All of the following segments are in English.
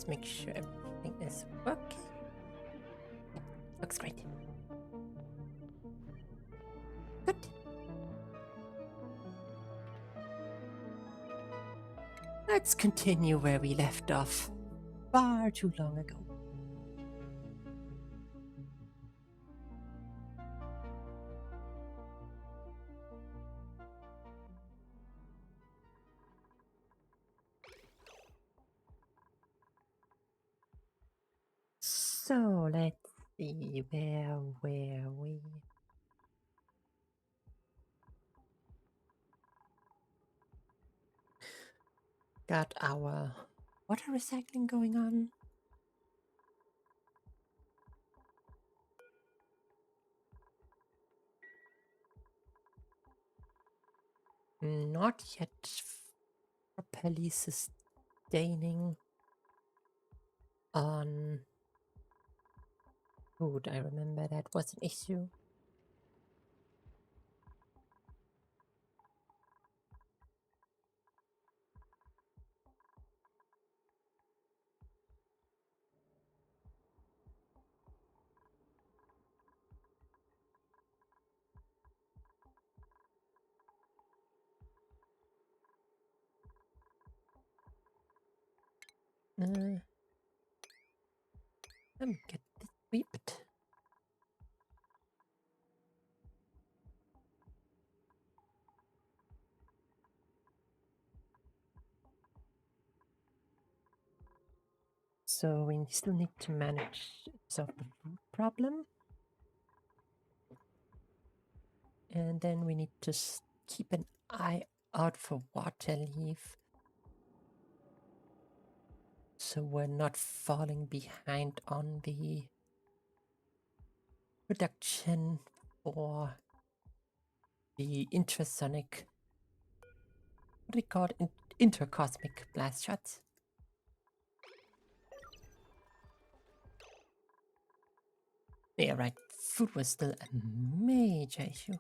Let's make sure everything is working. Looks great. Good. Let's continue where we left off far too long ago. So let's see, where were we? Got our water recycling going on. Not yet properly sustaining on food. I remember that was an issue. Let me get this whipped. So we still need to manage solve the food problem. And then we need to keep an eye out for water leaf. So we're not falling behind on the production for the intrasonic, what do we call it? Intercosmic blast shots. Yeah, right. Food was still a major issue.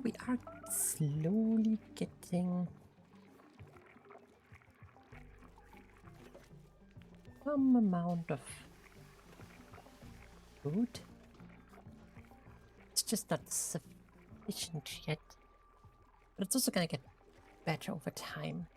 We are slowly getting some amount of food. It's just not sufficient yet. But it's also gonna get better over time.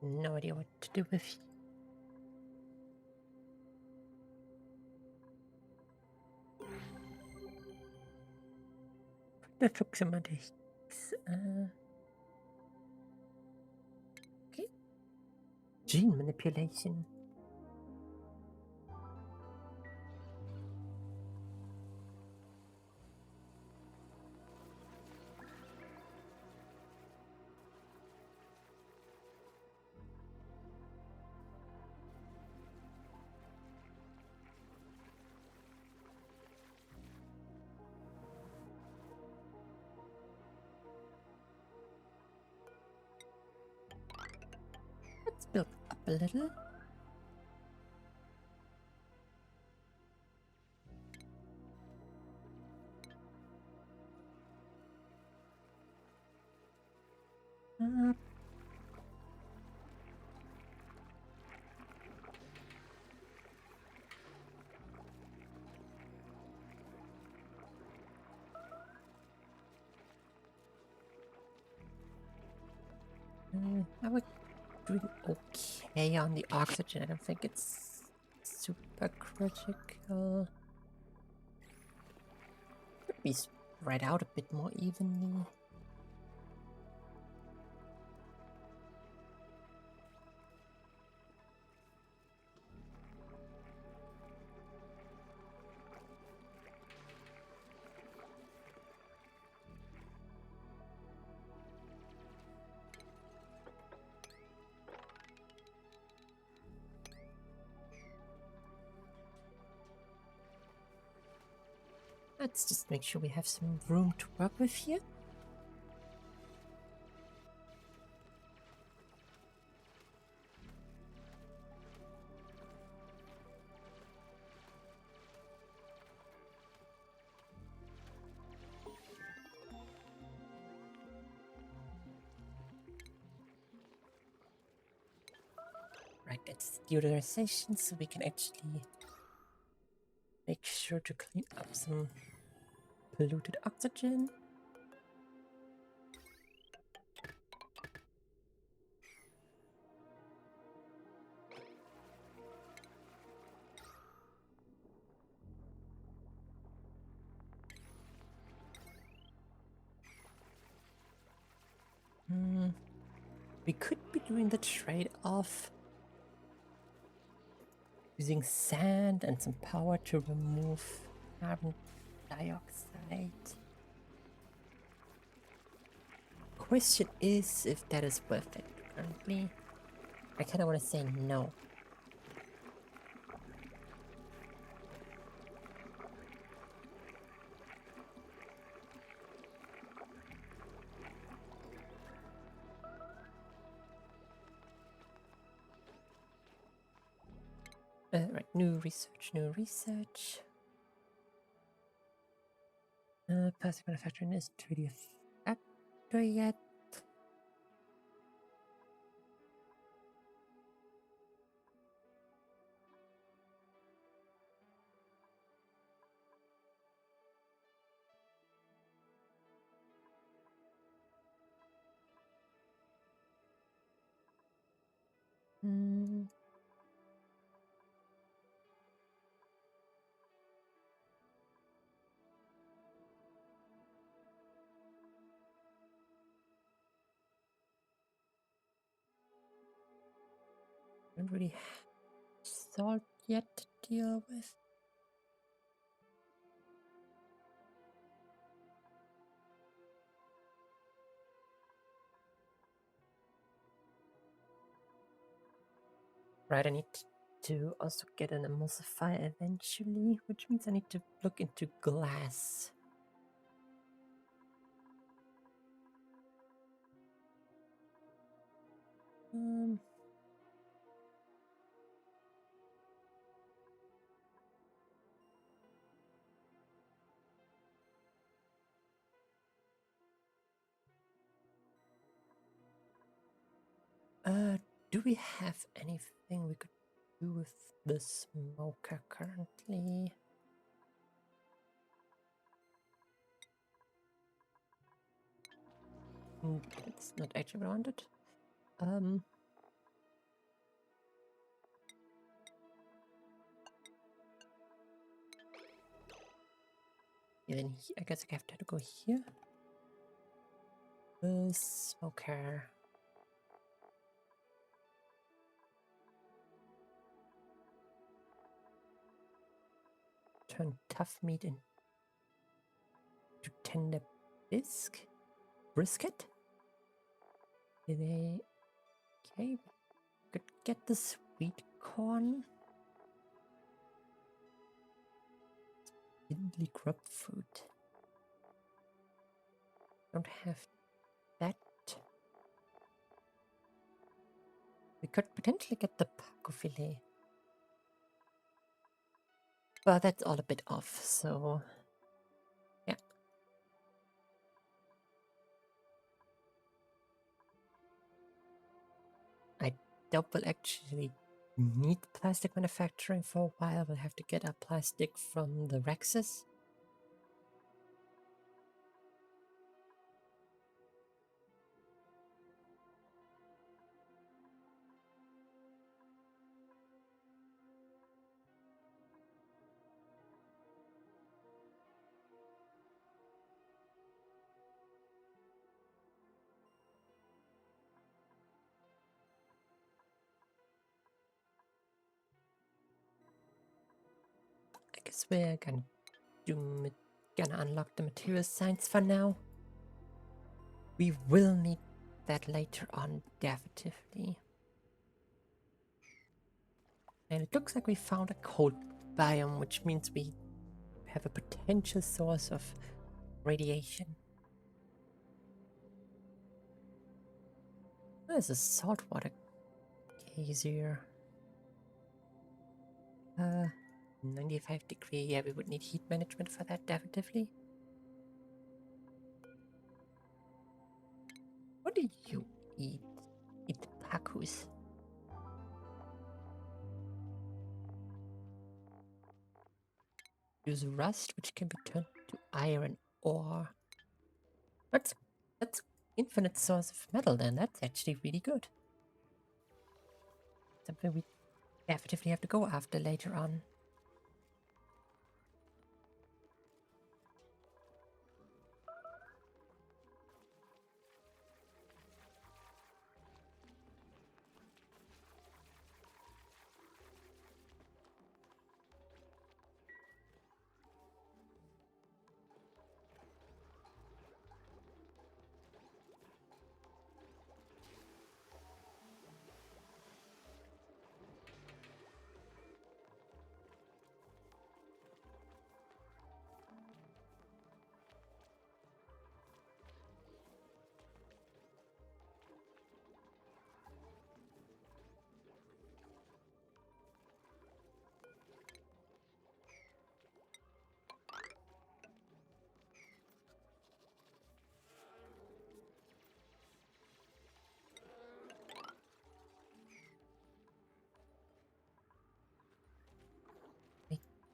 No idea what to do with you. Approximatics. Okay. Gene manipulation. Let's build up a little. Uh, I would doing okay on the oxygen. I don't think it's super critical. Could be spread out a bit more evenly. Let's just make sure we have some room to work with here. Right, that's deodorization, so we can actually make sure to clean up some polluted oxygen. We could be doing the trade-off using sand and some power to remove carbon dioxide. Question is if that is worth it currently. I kind of want to say no. Right, new research. Plastic manufacturing isn't really a factor yet. Don't really have salt yet to deal with. Right, I need to also get an emulsifier eventually, which means I need to look into glass. Do we have anything we could do with the smoker currently? It's not actually what I wanted. Yeah, then I guess I have to go here. The smoker. Turn tough meat into tender brisket. Okay, could get the sweet corn. Spindly grub fruit. Don't have that. We could potentially get the Paco filet. But that's all a bit off, so yeah. doubt we'll actually need plastic manufacturing for a while. We'll have to get our plastic from the Rexes. I guess we're gonna unlock the material science for now. We will need that later on, definitively. And it looks like we found a cold biome, which means we have a potential source of radiation. There's a saltwater case here. 95-degree, yeah, we would need heat management for that, definitively. What do you eat? Eat tacos. Use rust, which can be turned to iron ore. That's infinite source of metal then. That's actually really good. Something we definitively have to go after later on.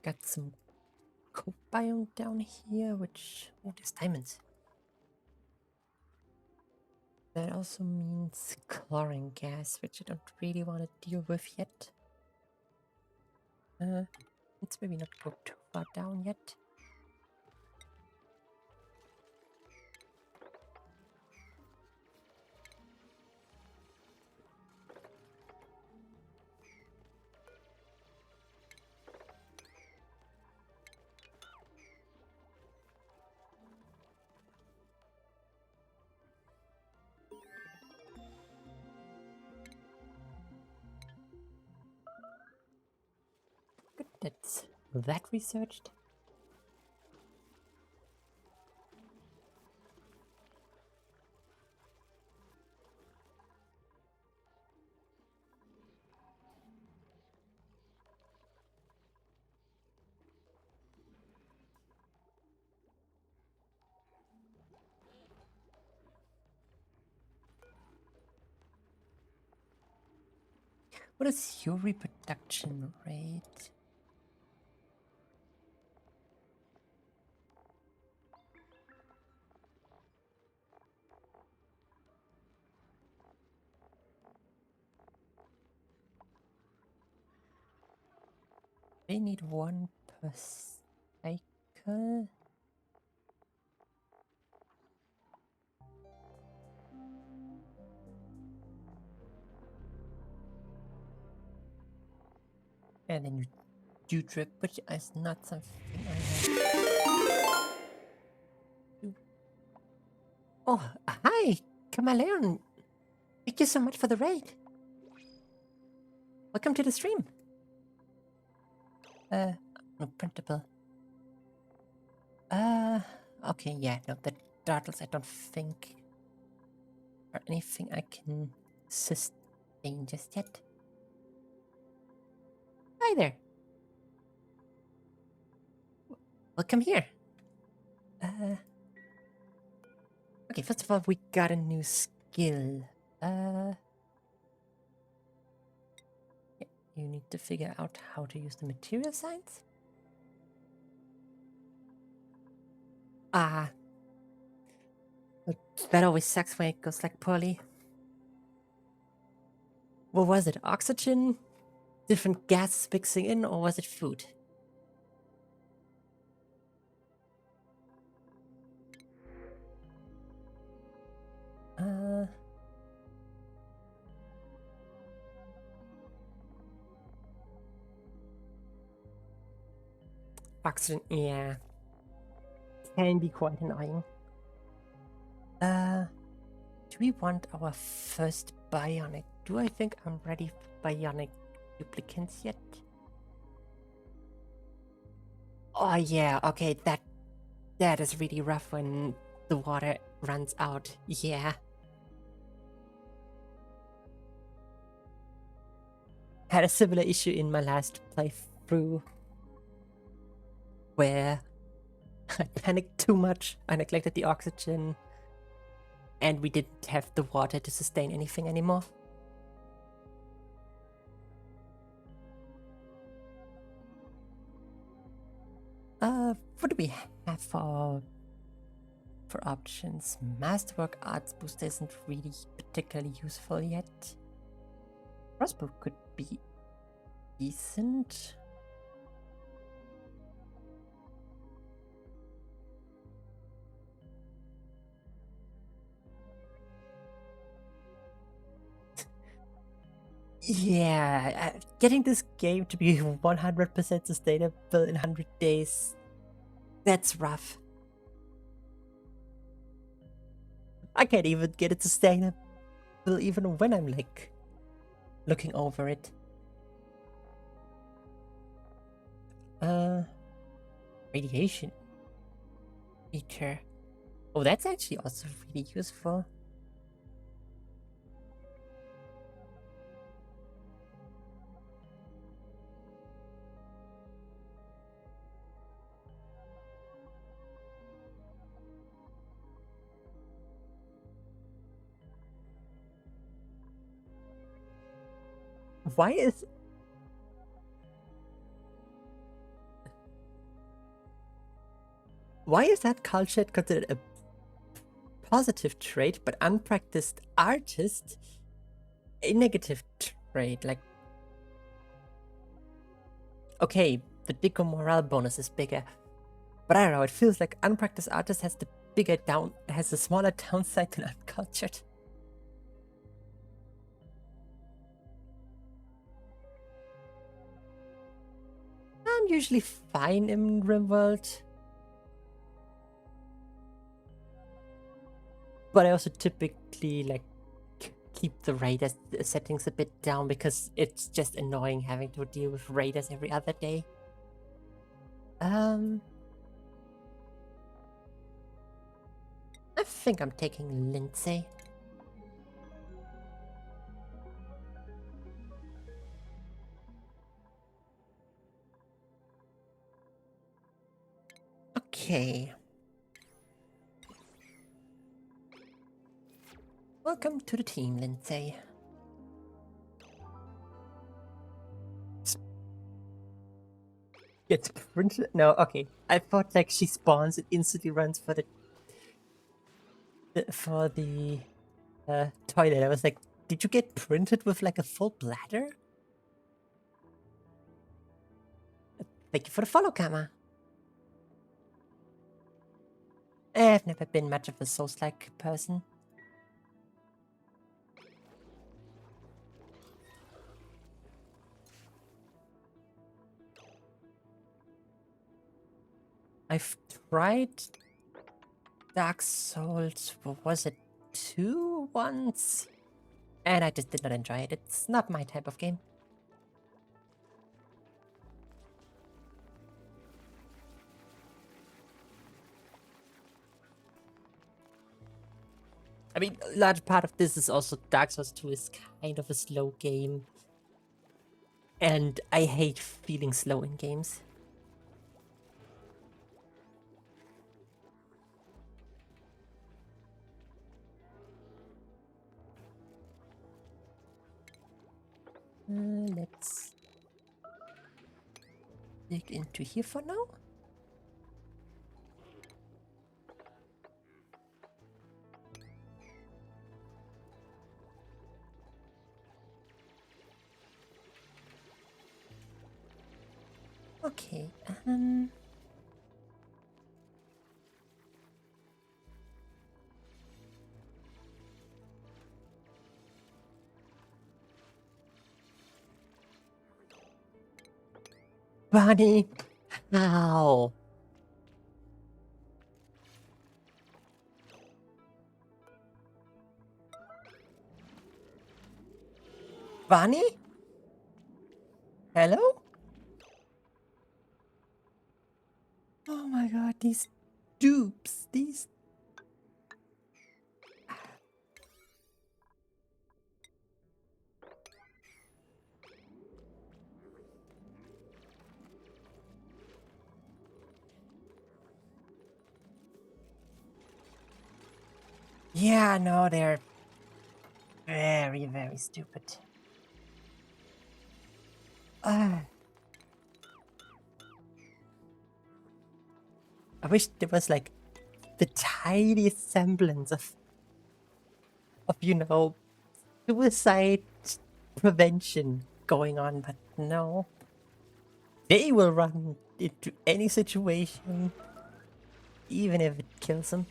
Got some cold biome down here, which... Oh, there's diamonds. That also means chlorine gas, which I don't really want to deal with yet. Let's maybe not go too far down yet. Good, that's that researched. What is your reproduction rate? They need 1 per cycle. And then you do drip, which is not something I have. Oh, hi, Kamaleon. Thank you so much for the raid. Welcome to the stream. No printable. Okay, yeah, no, the dartles I don't think are anything I can sustain just yet. Hi there. Welcome here. Okay, first of all, we got a new skill. You need to figure out how to use the material science? Ah. But that always sucks when it goes like poorly. What was it? Oxygen? Different gases mixing in, or was it food? Oxygen, yeah. Can be quite annoying. Do we want our first bionic? Do I think I'm ready for bionic duplicants yet? Oh yeah, okay, that is really rough when the water runs out. Yeah. Had a similar issue in my last playthrough where I panicked too much. I neglected the oxygen and we didn't have the water to sustain anything anymore. What do we have for options? Masterwork Arts Booster isn't really particularly useful yet. Crossbow could be decent. Yeah, getting this game to be 100% sustainable in 100 days, that's rough. I can't even get it sustainable even when I'm like looking over it. Radiation meter. Oh, that's actually also really useful. Why is that culture considered a positive trait, but unpracticed artist a negative trait? Like, okay, the Deco morale bonus is bigger, but I don't know. It feels like unpracticed artist has a smaller downside than uncultured. I'm usually fine in RimWorld, but I also typically like keep the radar settings a bit down because it's just annoying having to deal with raiders every other day. I think I'm taking Lindsay. Okay. Welcome to the team, Lindsay. Gets printed? No, okay. I thought like she spawns and instantly runs for the toilet. I was like, did you get printed with like a full bladder? Thank you for the follow, Kama. I've never been much of a Souls-like person. I've tried Dark Souls, what was it, 2 once? And I just did not enjoy it. It's not my type of game. I mean, a large part of this is also Dark Souls 2 is kind of a slow game. And I hate feeling slow in games. Let's dig into here for now. Okay, Bunny, how? Bunny? Hello? Oh my god, these dupes, these... Yeah, no, they're very, very stupid. I wish there was like the tiniest semblance of suicide prevention going on, but no. They will run into any situation, even if it kills them.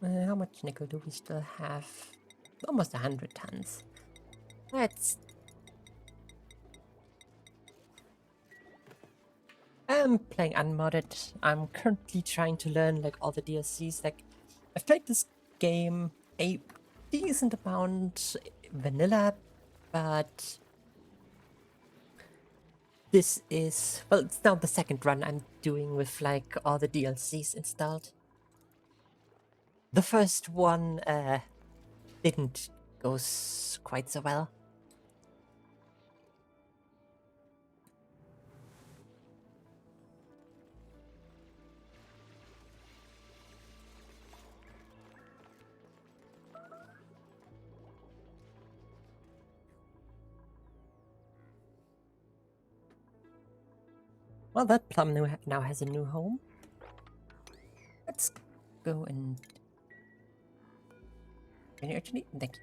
How much nickel do we still have? Almost 100 tons. That's... I'm playing unmodded. I'm currently trying to learn like all the DLCs. Like, I've played this game a decent amount vanilla, but this is, well, it's now the second run I'm doing with like all the DLCs installed. The first one didn't go quite so well. Well, that plum now has a new home. Let's go and... Can you actually... Thank you.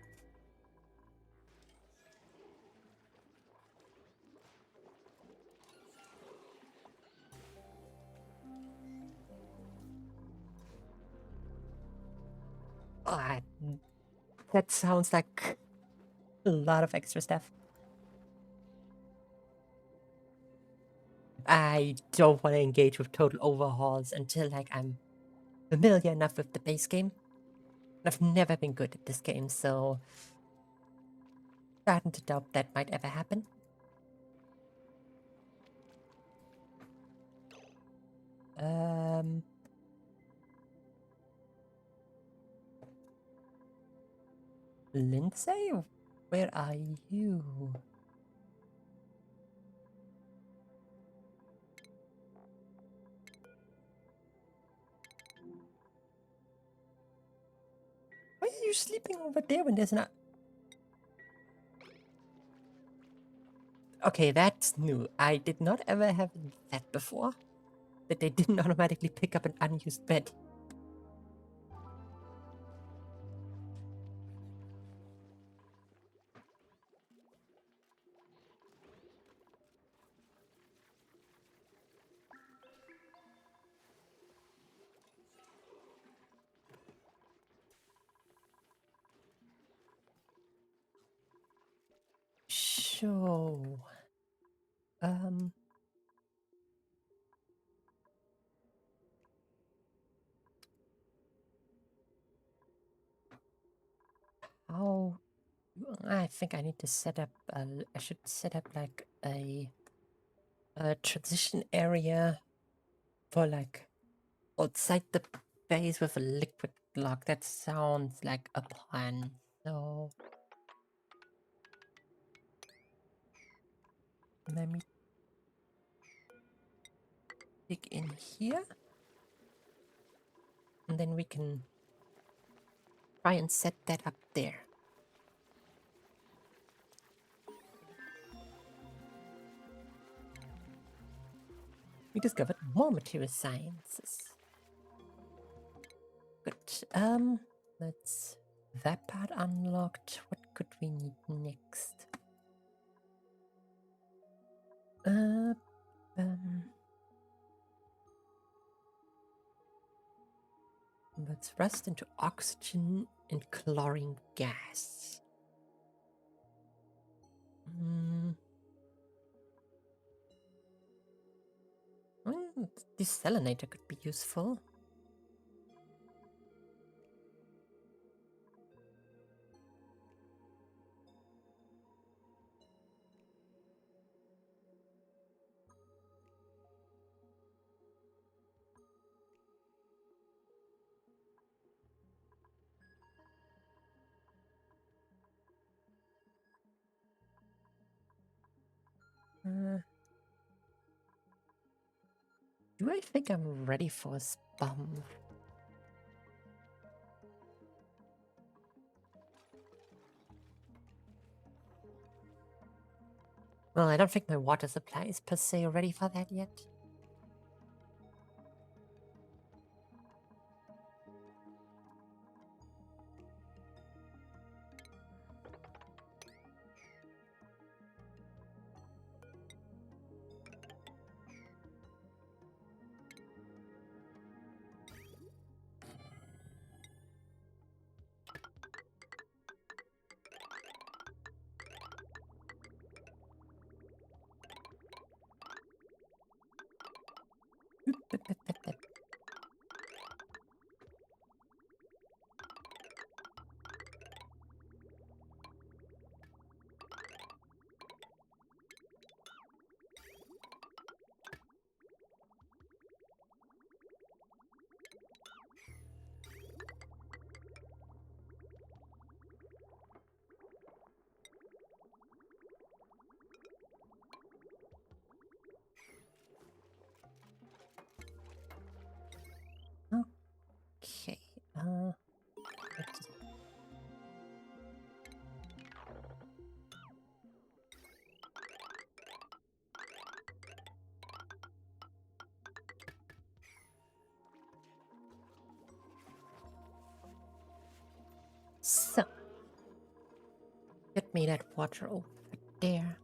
Ah, that sounds like a lot of extra stuff. I don't want to engage with total overhauls until like I'm familiar enough with the base game. I've never been good at this game, so starting to doubt that might ever happen. Lindsay, where are you? Why are you sleeping over there when there's not... Okay, that's new. I did not ever have that before. That they didn't automatically pick up an unused bed. Sure. How... I think I need to set up... I should set up like a transition area for like outside the base with a liquid lock. That sounds like a plan. So let me dig in here, and then we can try and set that up there. We discovered more material sciences. Good. That's that part unlocked. What could we need next? Let's rust into oxygen and chlorine gas. Desalinator could be useful. Do I think I'm ready for a bomb? Well, I don't think my water supply is per se ready for that yet. Okay. Let's So, get me that water over there.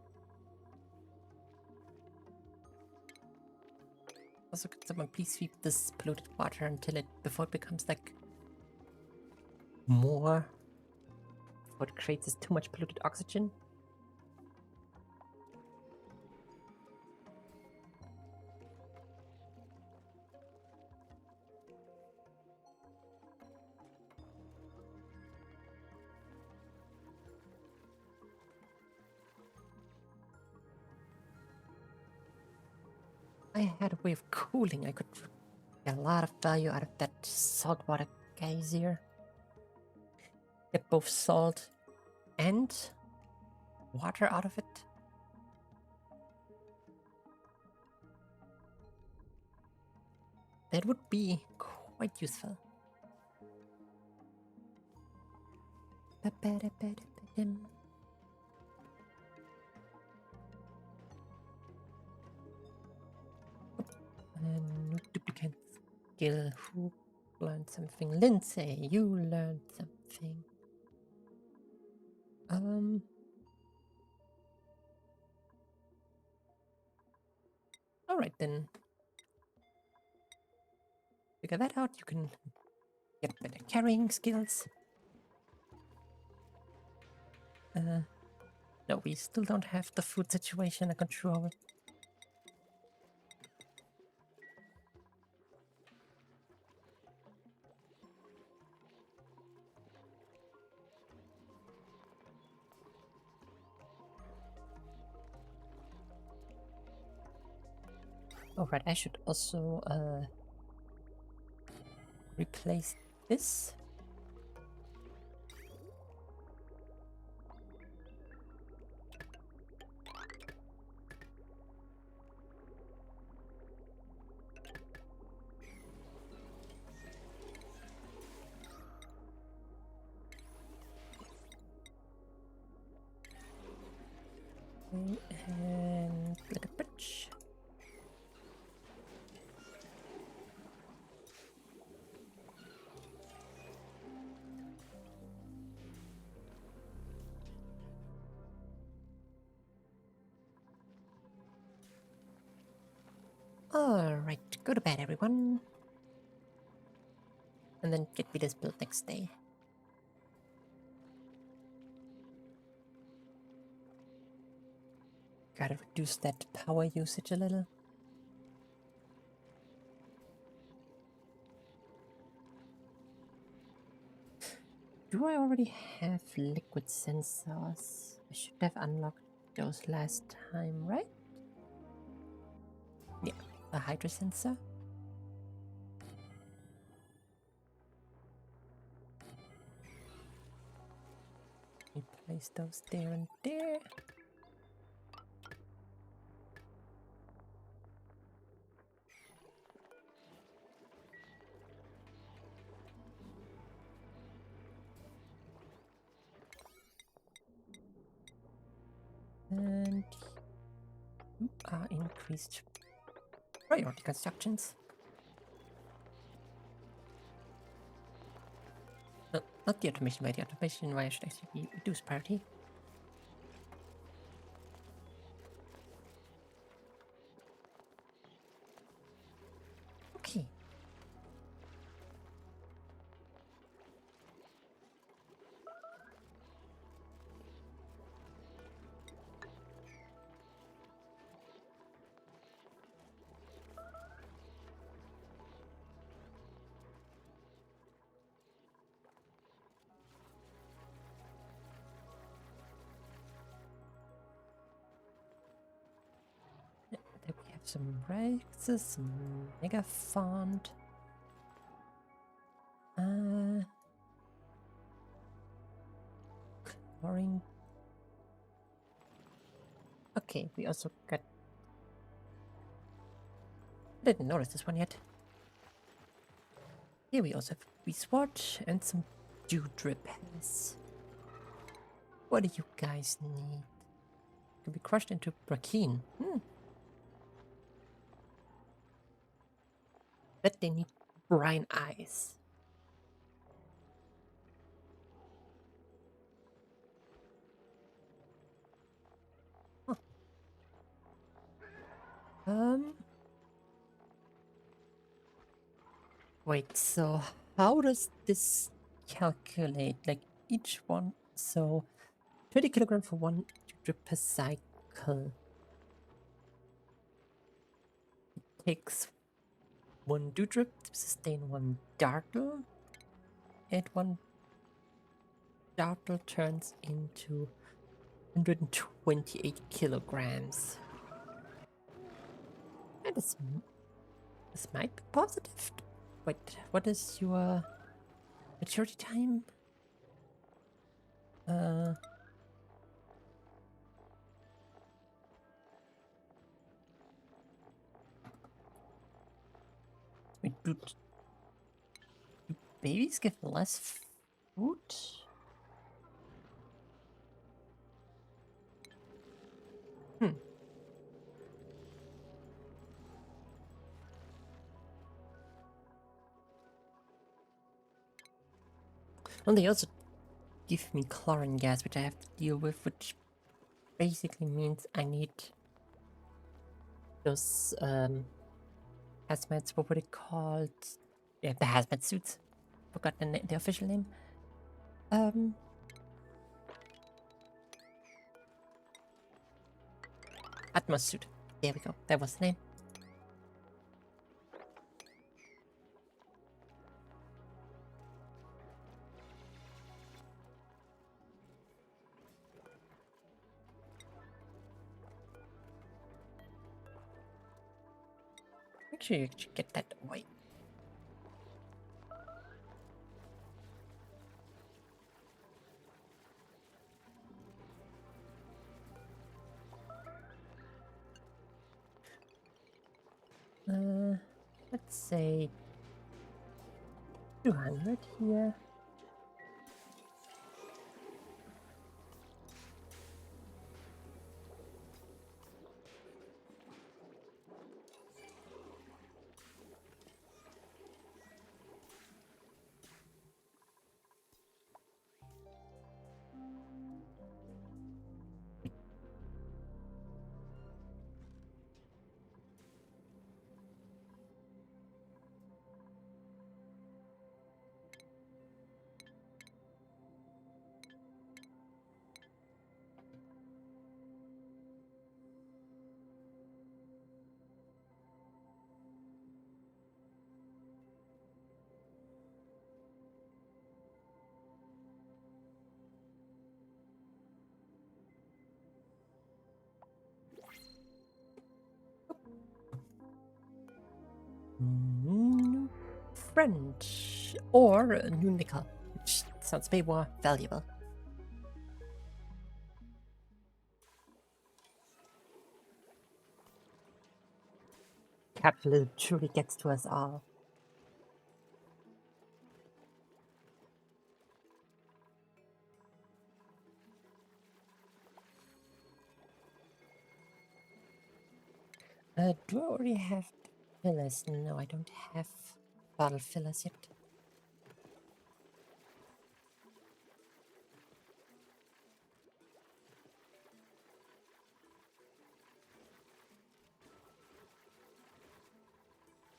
Also, could someone please sweep this polluted water before it becomes like more? What creates is too much polluted oxygen? I had a way of cooling. I could get a lot of value out of that saltwater geyser. Get both salt and water out of it. That would be quite useful. New duplicate skill. Who learned something? Lindsay, you learned something. Alright then. Figure that out. You can get better carrying skills. No, we still don't have the food situation under control. Alright, I should also replace this. Okay, and like a bridge. Alright, go to bed, everyone. And then get me this build next day. Gotta reduce that power usage a little. Do I already have liquid sensors? I should have unlocked those last time, right? Yeah, a hydro sensor. We place those there and there. And you are increased priority constructions. No, not the automation by the automation, why should actually be reduced priority. Okay. There we have some Rexes, some Mega Font. Chlorine. Okay, we also got. I didn't notice this one yet. Here we also have Beastwatch and some Dew Drip Heads. What do you guys need? Can be crushed into Brackeen. Bet they need brine eyes. Huh. Wait, so how does this calculate? Like each one, so 20 kilograms for one drip per cycle. It takes one dew drip to sustain one dartle, and one dartle turns into 128 kilograms. And this might be positive. Wait, what is your maturity time? Wait, do babies give less food? Well, they also give me chlorine gas, which I have to deal with, which basically means I need those hazmats. What were they called? Yeah, the hazmat suits. Forgot the official name. Atmos suit. There we go. That was the name. Make sure you get that away. Let's say 200 here. French or a new nickel, which sounds way more valuable. Capitalism truly gets to us all. Do I already have fillers? No, I don't have bottle fillers yet.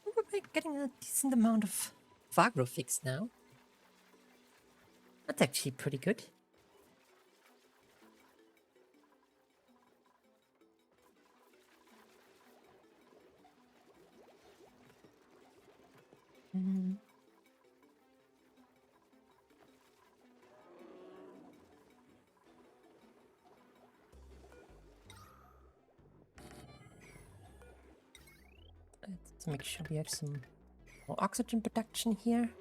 We're getting a decent amount of Vagro fix now. That's actually pretty good. Mm. Let's make sure we have some more oxygen production here.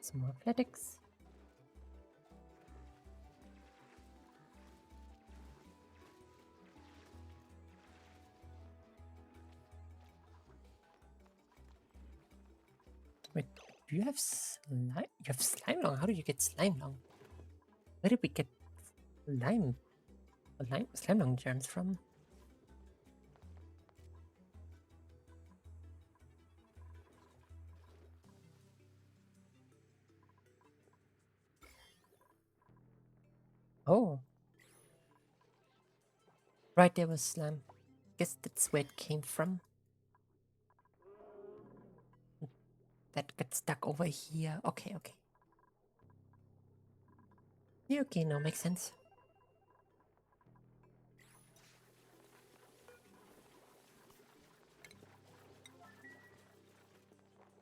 Some more athletics. Wait, do you have slime? You have slime lung? How did you get slime lung? Where did we get slime lung germs from? Oh. Right, there was slime. Guess that's where it came from. That got stuck over here. Okay, okay. Yeah, okay, no, makes sense.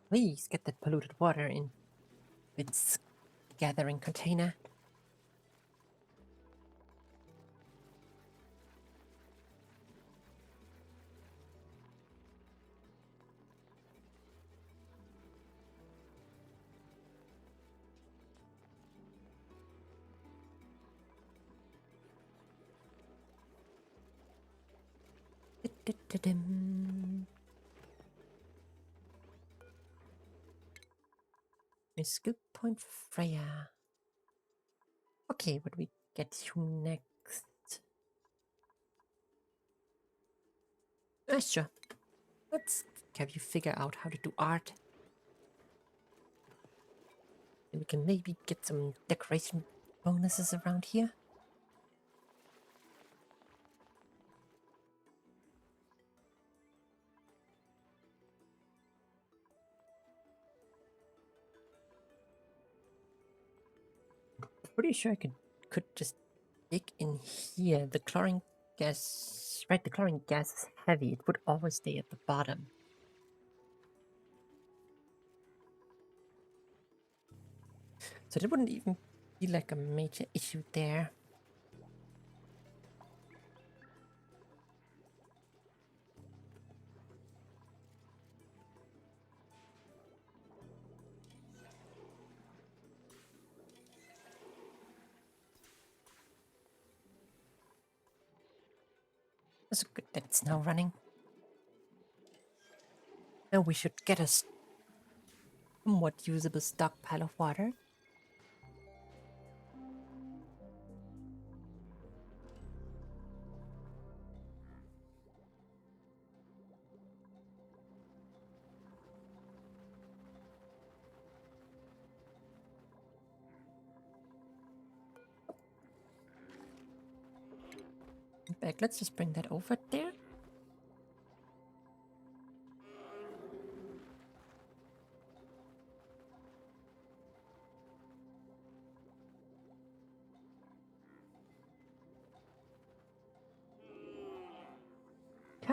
Please get that polluted water in its gathering container. Da-da-da-dum. A skill point for Freya. Okay, what do we get you next? Sure. Let's have you figure out how to do art. And we can maybe get some decoration bonuses around here. Pretty sure I could just dig in here. The chlorine gas, right? The chlorine gas is heavy. It would always stay at the bottom. So there wouldn't even be like a major issue there. That's good that it's now running. Now we should get a somewhat usable stockpile of water. Back, let's just bring that over there.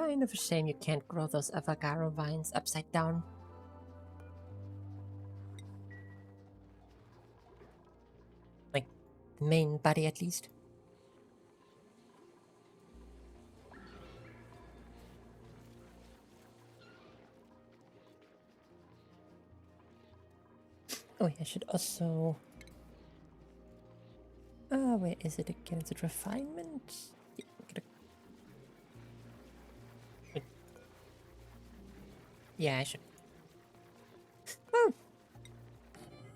kind of a shame you can't grow those avocado vines upside down. Like, the main body at least. Oh, yeah, I should also... where is it again? Is it refinement? Yeah, yeah, I should. Oh,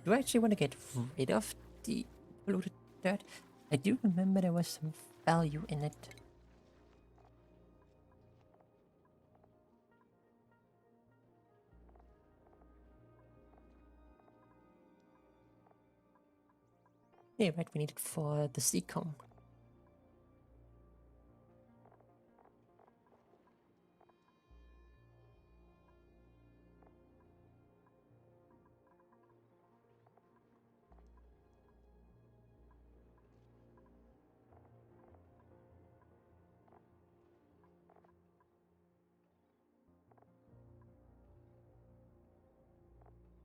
do I actually want to get rid of the polluted dirt? I do remember there was some value in it. Yeah, right, we need it for the sea comb.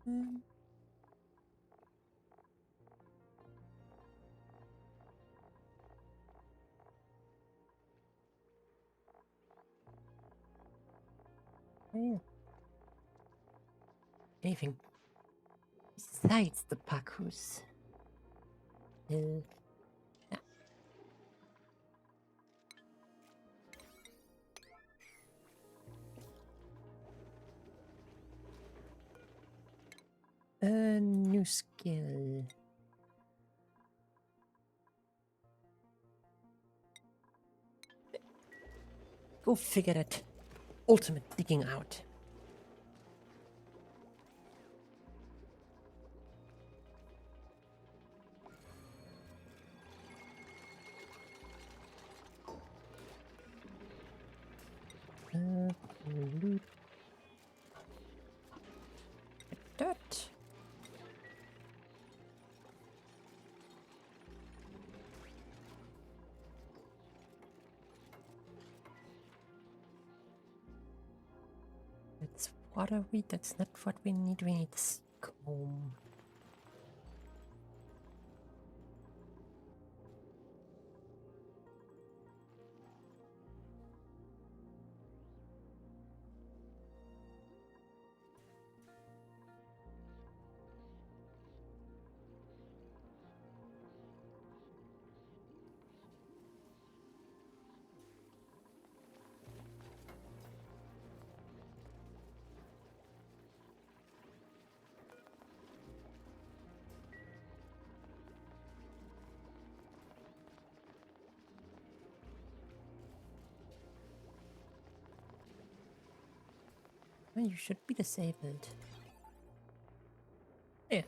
Um, yeah. Anything besides the Pacus? No. A new skill. Go figure that ultimate digging out. Loot dirt. That's water wheat. That's not what we need. We need comb. Well, you should be disabled. Yeah.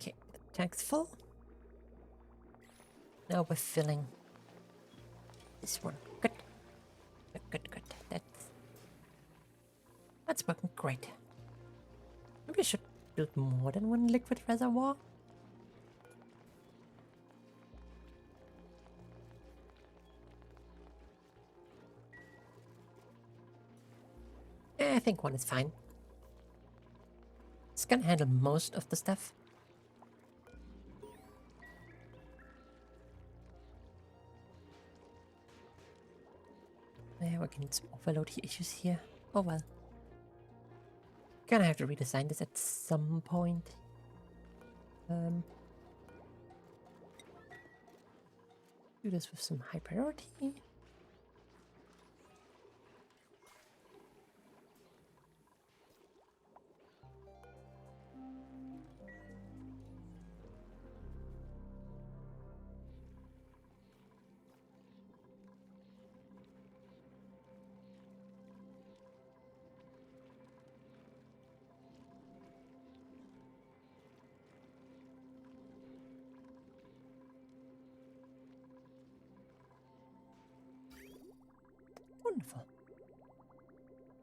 Okay, the tank's full. Now we're filling this one. Good. Good, good, good. That's working great. Maybe I should build more than one liquid reservoir. I think one is fine. It's gonna handle most of the stuff. Yeah, we're getting some overload issues here. Oh well. Gonna have to redesign this at some point. Do this with some high priority. Wonderful.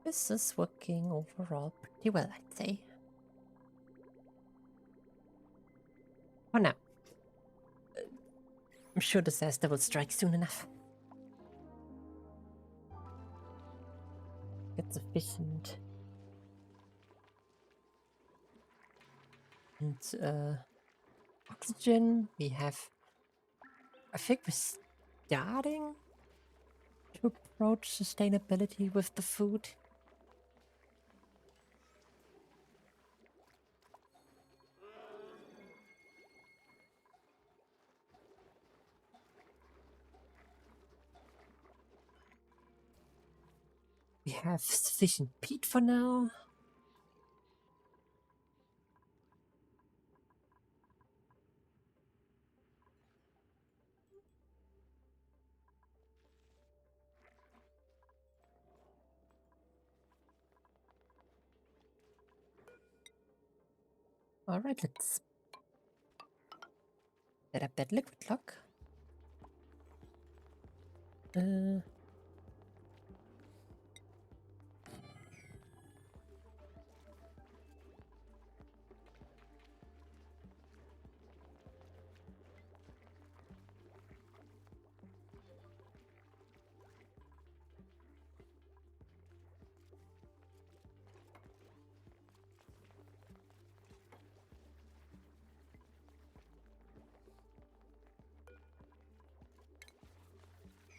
This is working overall pretty well, I'd say. For now. I'm sure disaster will strike soon enough. Get sufficient. And oxygen. We have. I think we're starting to approach sustainability with the food. We have sufficient peat for now. Alright, let's set up that liquid lock.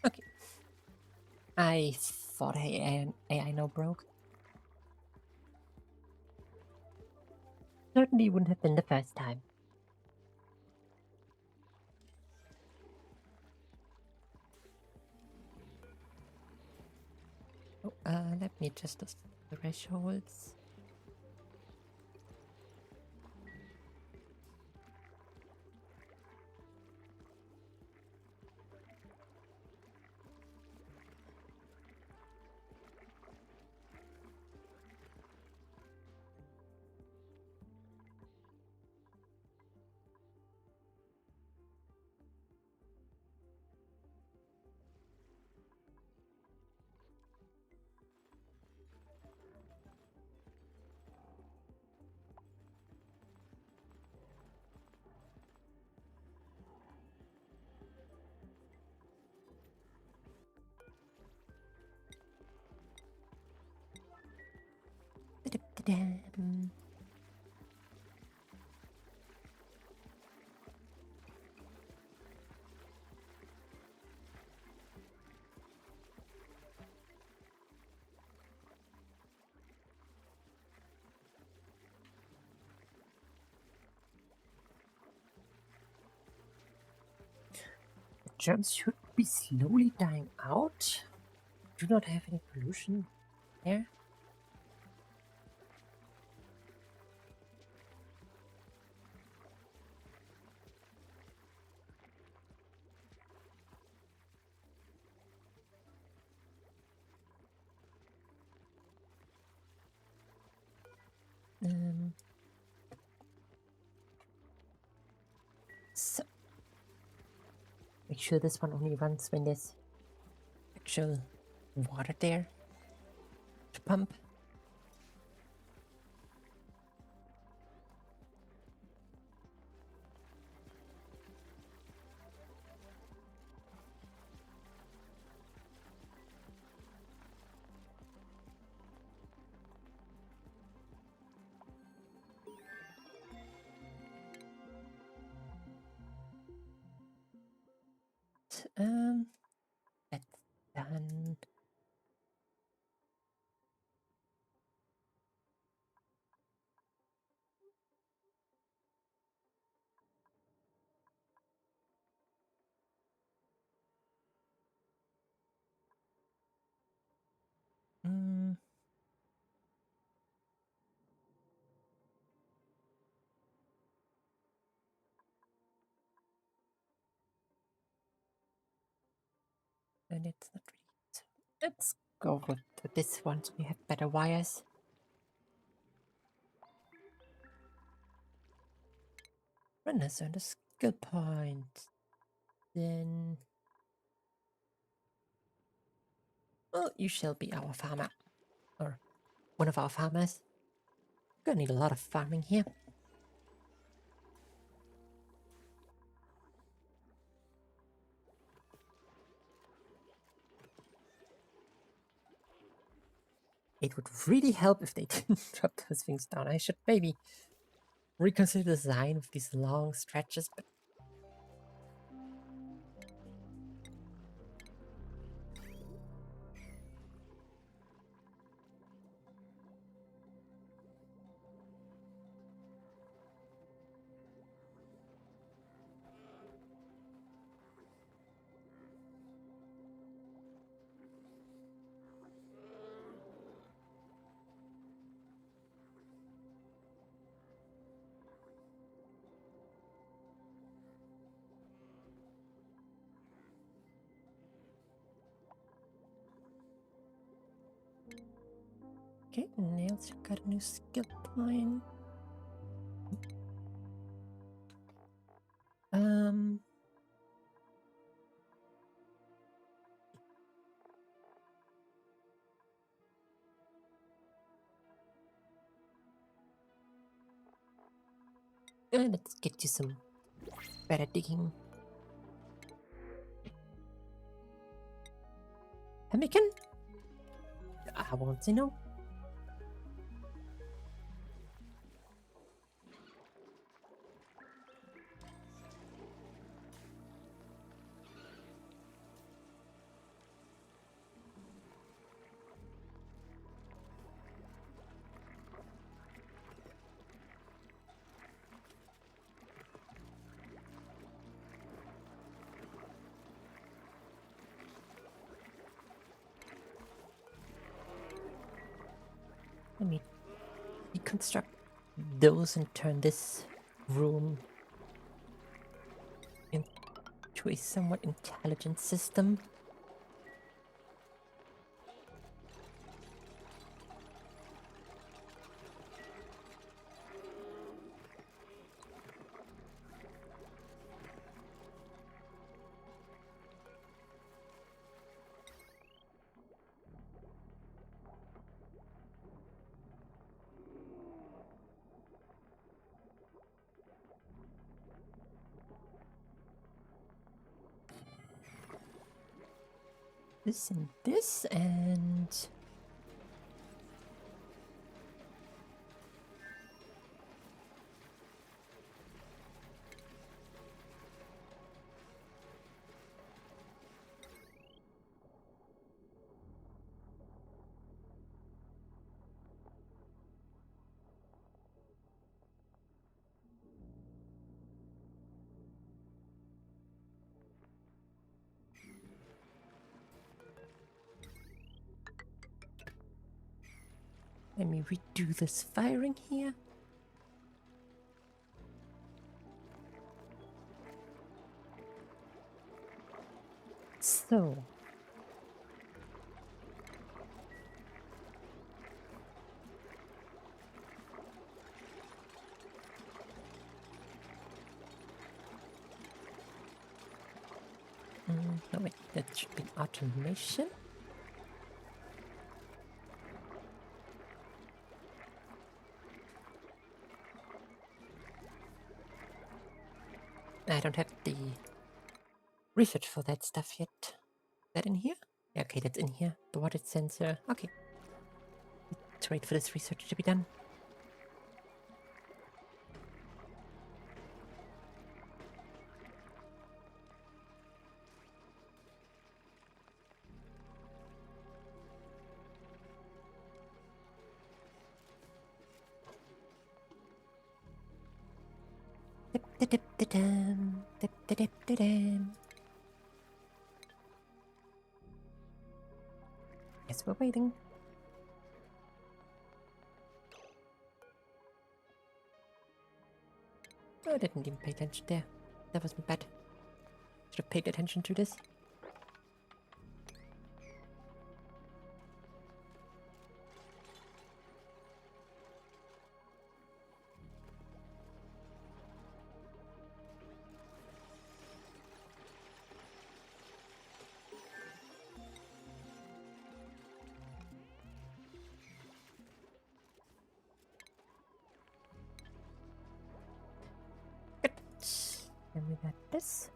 Okay. I thought AI no broke. Certainly wouldn't have been the first time. Oh, let me adjust the thresholds. Da-da-da-dam. Germs should be slowly dying out. Do not have any pollution there. So make sure this one only runs when there's actual water there to pump. That's done. Mm. And it's not really. So let's go with this one so we have better wires. Runners earned a skill point. Then. Well, you shall be our farmer. or one of our farmers. Gonna need a lot of farming here. It would really help if they didn't drop those things down. I should maybe reconsider the design of these long stretches, but okay, Nails got a new skill point. Let's get you some better digging. Pemmican? I won't say no. Let me deconstruct those and turn this room into a somewhat intelligent system. This and this, and let me redo this firing here. So, no wait, that should be automation. I don't have the research for that stuff yet. Is that in here? Yeah, okay, that's in here. The water sensor. Okay. Let's wait for this research to be done. Dip-dip-dip-dum, dip-dip-dip-dum. Yes, we're waiting. Oh, I didn't even pay attention there. That was my bad. Should have paid attention to this. Then we got this.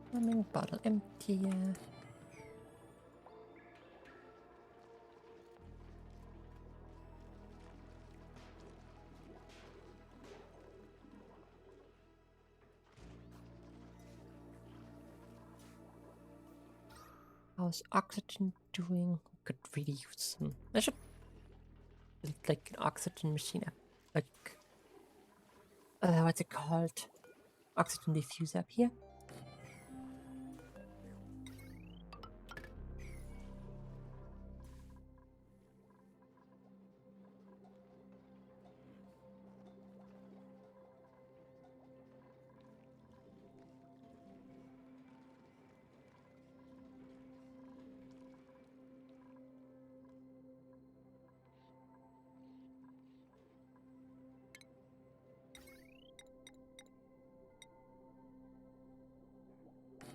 Plumbing bottle empty. How's oxygen doing? Could really use some. I should build like an oxygen machine up, like what's it called? Oxygen diffuser up here.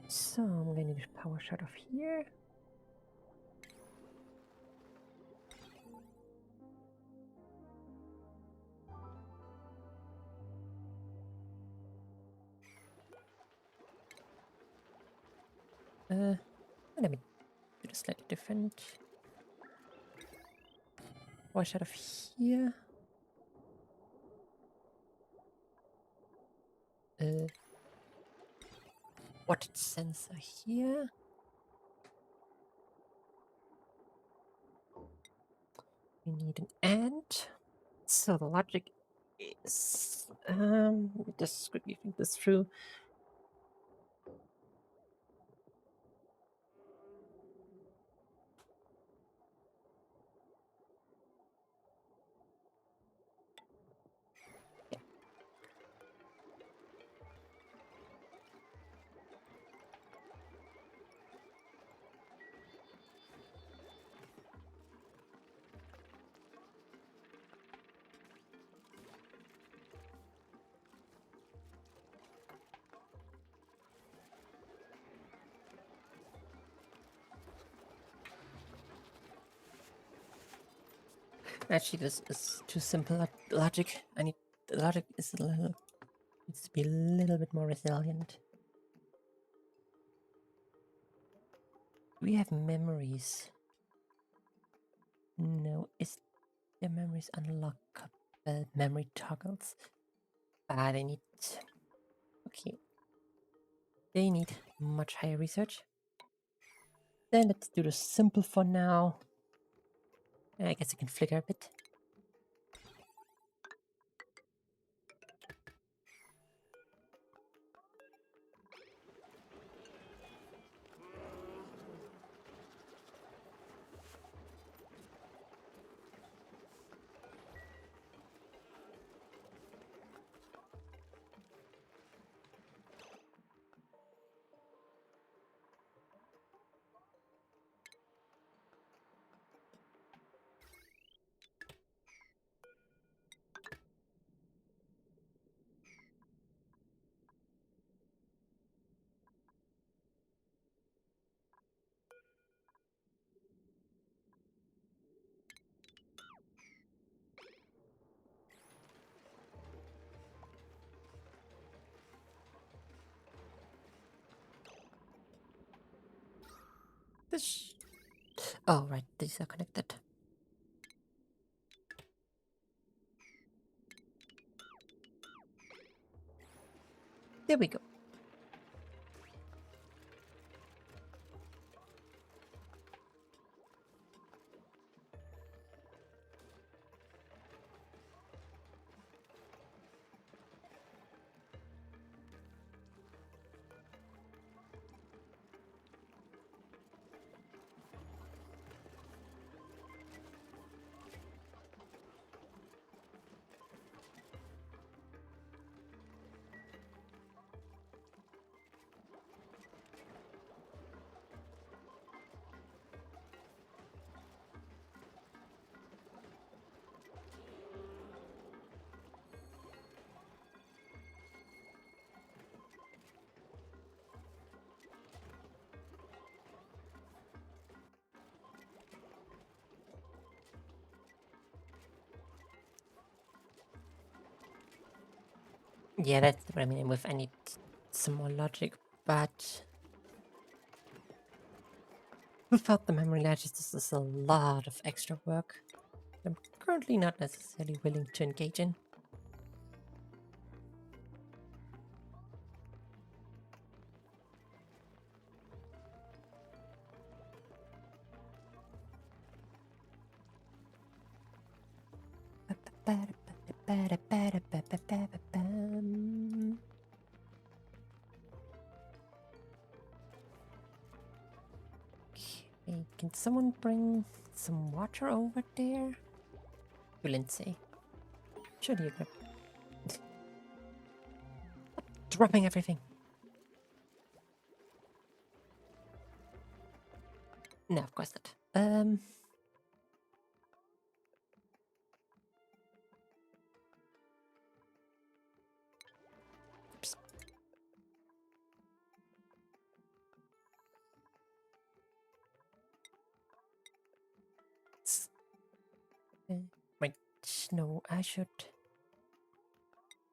So I'm gonna need a power shut off here. Let me do this slightly different. Power shut off here. Water sensor here. We need an AND. So the logic is just quickly think this through. Actually, this is too simple logic. The logic is a little needs to be a little bit more resilient. We have memories. No, is the memories unlockable? Memory toggles. Ah, they need. Okay. They need much higher research. Then let's do the simple for now. I guess I can flicker a bit. This. Oh, right, these are connected. There we go. Yeah, that's what I mean with I need some more logic, but without the memory ledges, this is a lot of extra work I'm currently not necessarily willing to engage in. Okay, can someone bring some water over there? To Lindsay. Sure, you go. Dropping everything. No, of course not. Oops. Wait, no, I should.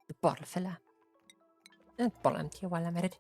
The bottle filler. Bottle empty while I'm at it.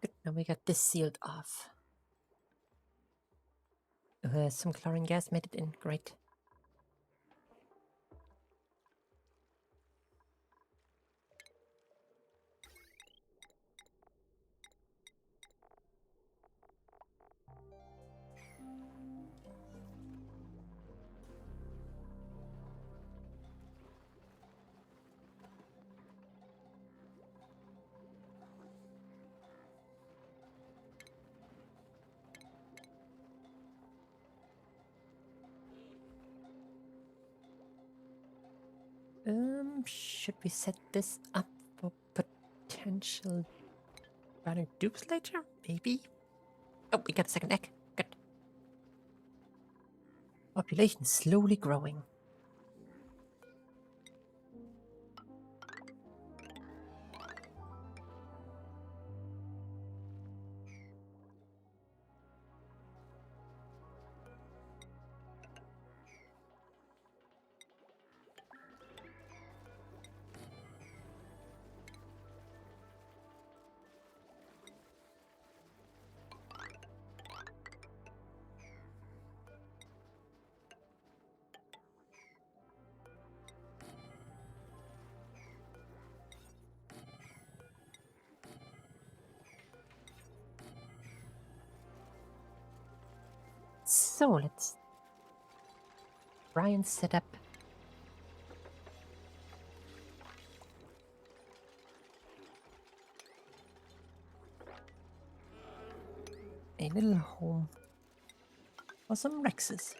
Good, now we got this sealed off. Some chlorine gas made it in. Great. Should we set this up for potential running dupes later? Maybe? Oh, we got a second egg. Good. Population slowly growing. So let's try and set up a little home for some Rexes.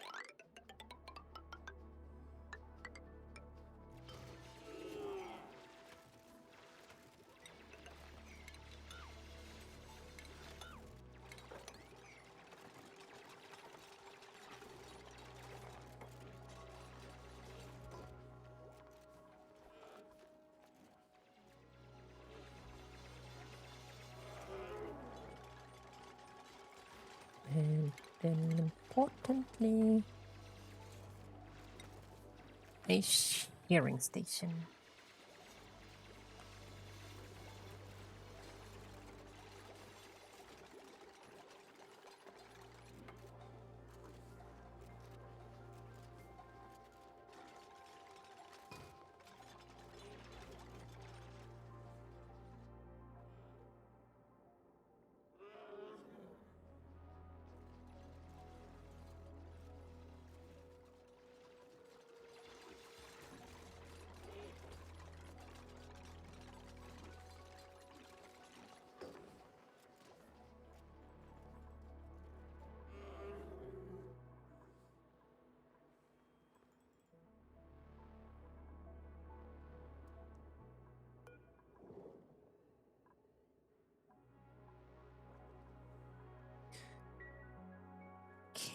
And then importantly, a shearing station.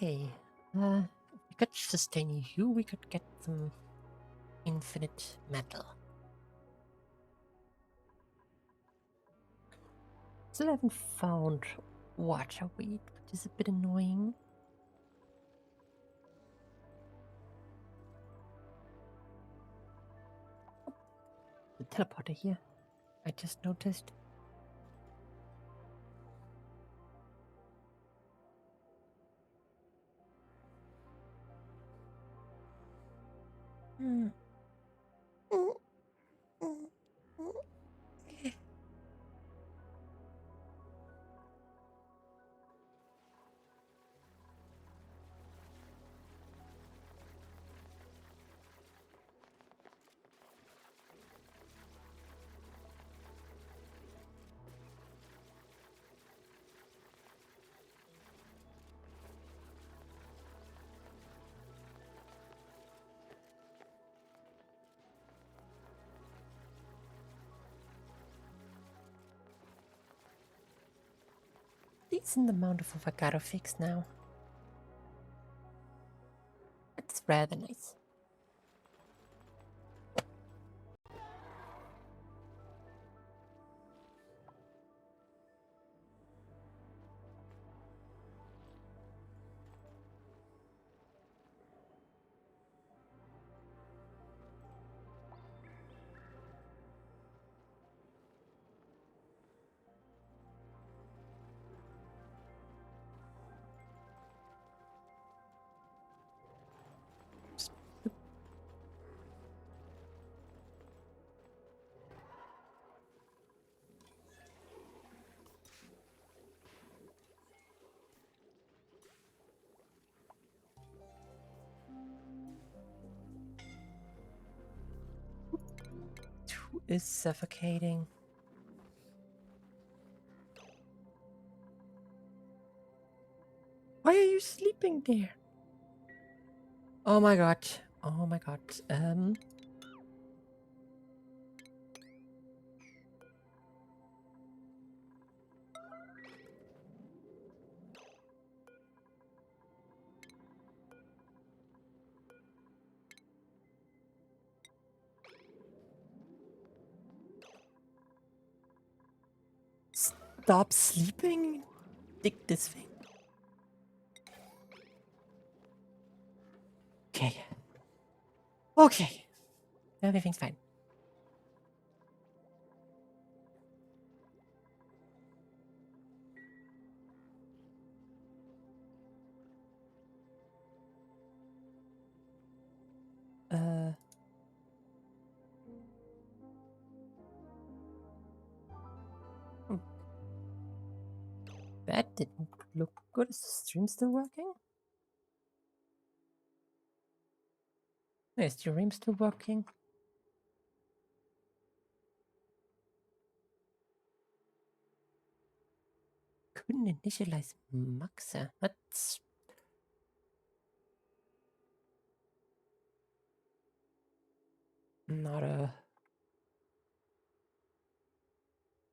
Okay. If we could sustain you, we could get some infinite metal. Still haven't found water weed, which is a bit annoying. The teleporter here. I just noticed. Hmm. Decent amount of avocado fix now. That's rather nice. Who is suffocating? Why are you sleeping there? Oh my god. Oh my god. Stop sleeping. Dig this thing. Okay. Okay. Everything's fine. Hmm, that didn't look good. Is the stream still working? Is the stream still working? Couldn't initialize Maxa. That's not a.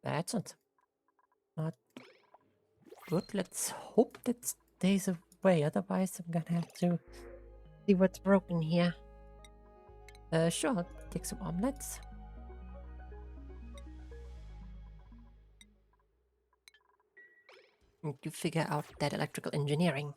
That's not good. Let's hope that stays away. Otherwise, I'm gonna have to see what's broken here. Sure. I'll take some omelets. Need to figure out that electrical engineering.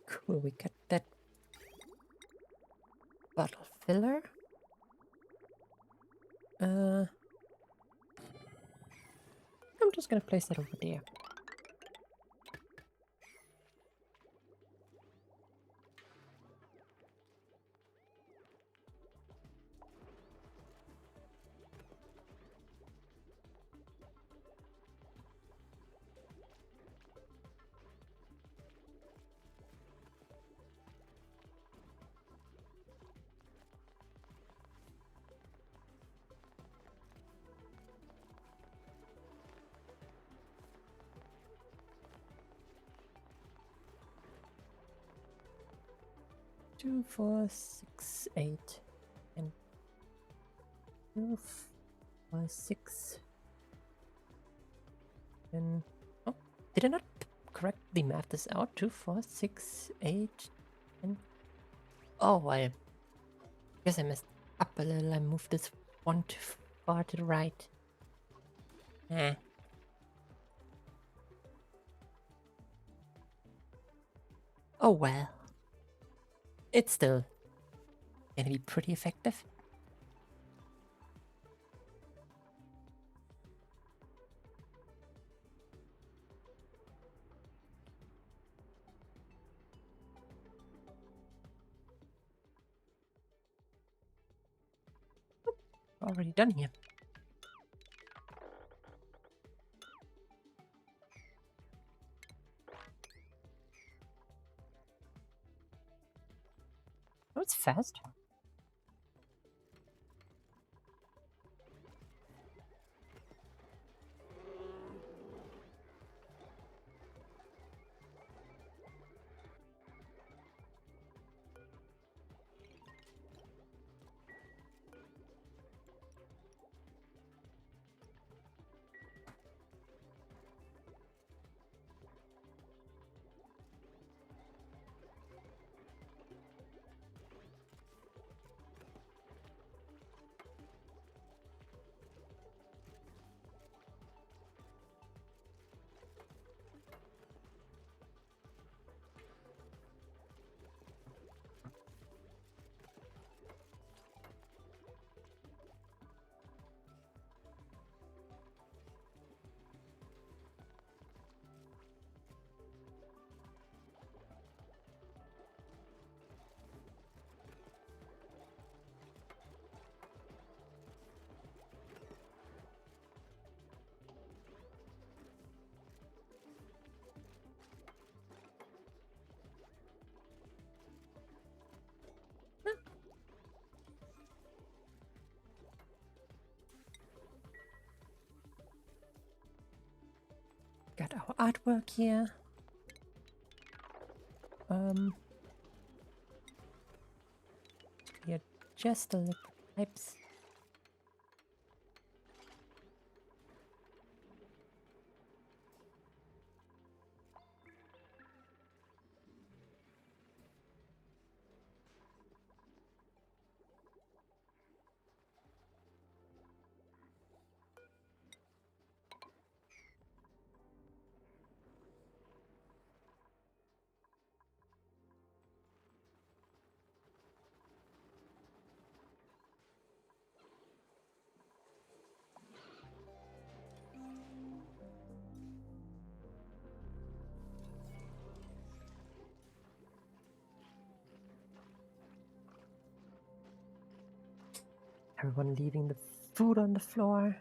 Cool. We got that bottle filler. I'm just gonna place that over there. 2, 4, 6, 8, and 2, 4, 6. And oh, did I not correctly map this out? 2, 4, 6, 8, and oh, I guess I messed up a little. I moved this one too far to the right. Eh. Oh well. It's still gonna be pretty effective. Already done here. Oh, it's fast. Got our artwork here. Clear just the liquid pipes. Everyone leaving the food on the floor.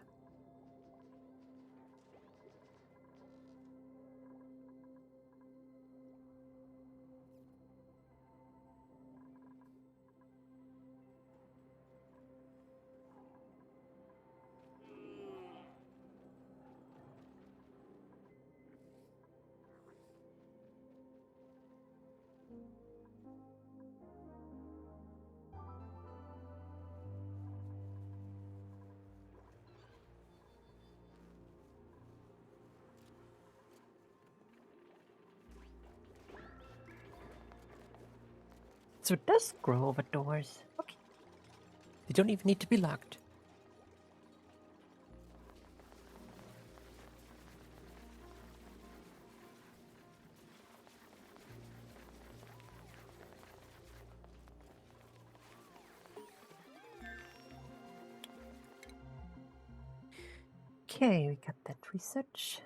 So it does grow over doors. Okay. They don't even need to be locked. Okay, we got that research.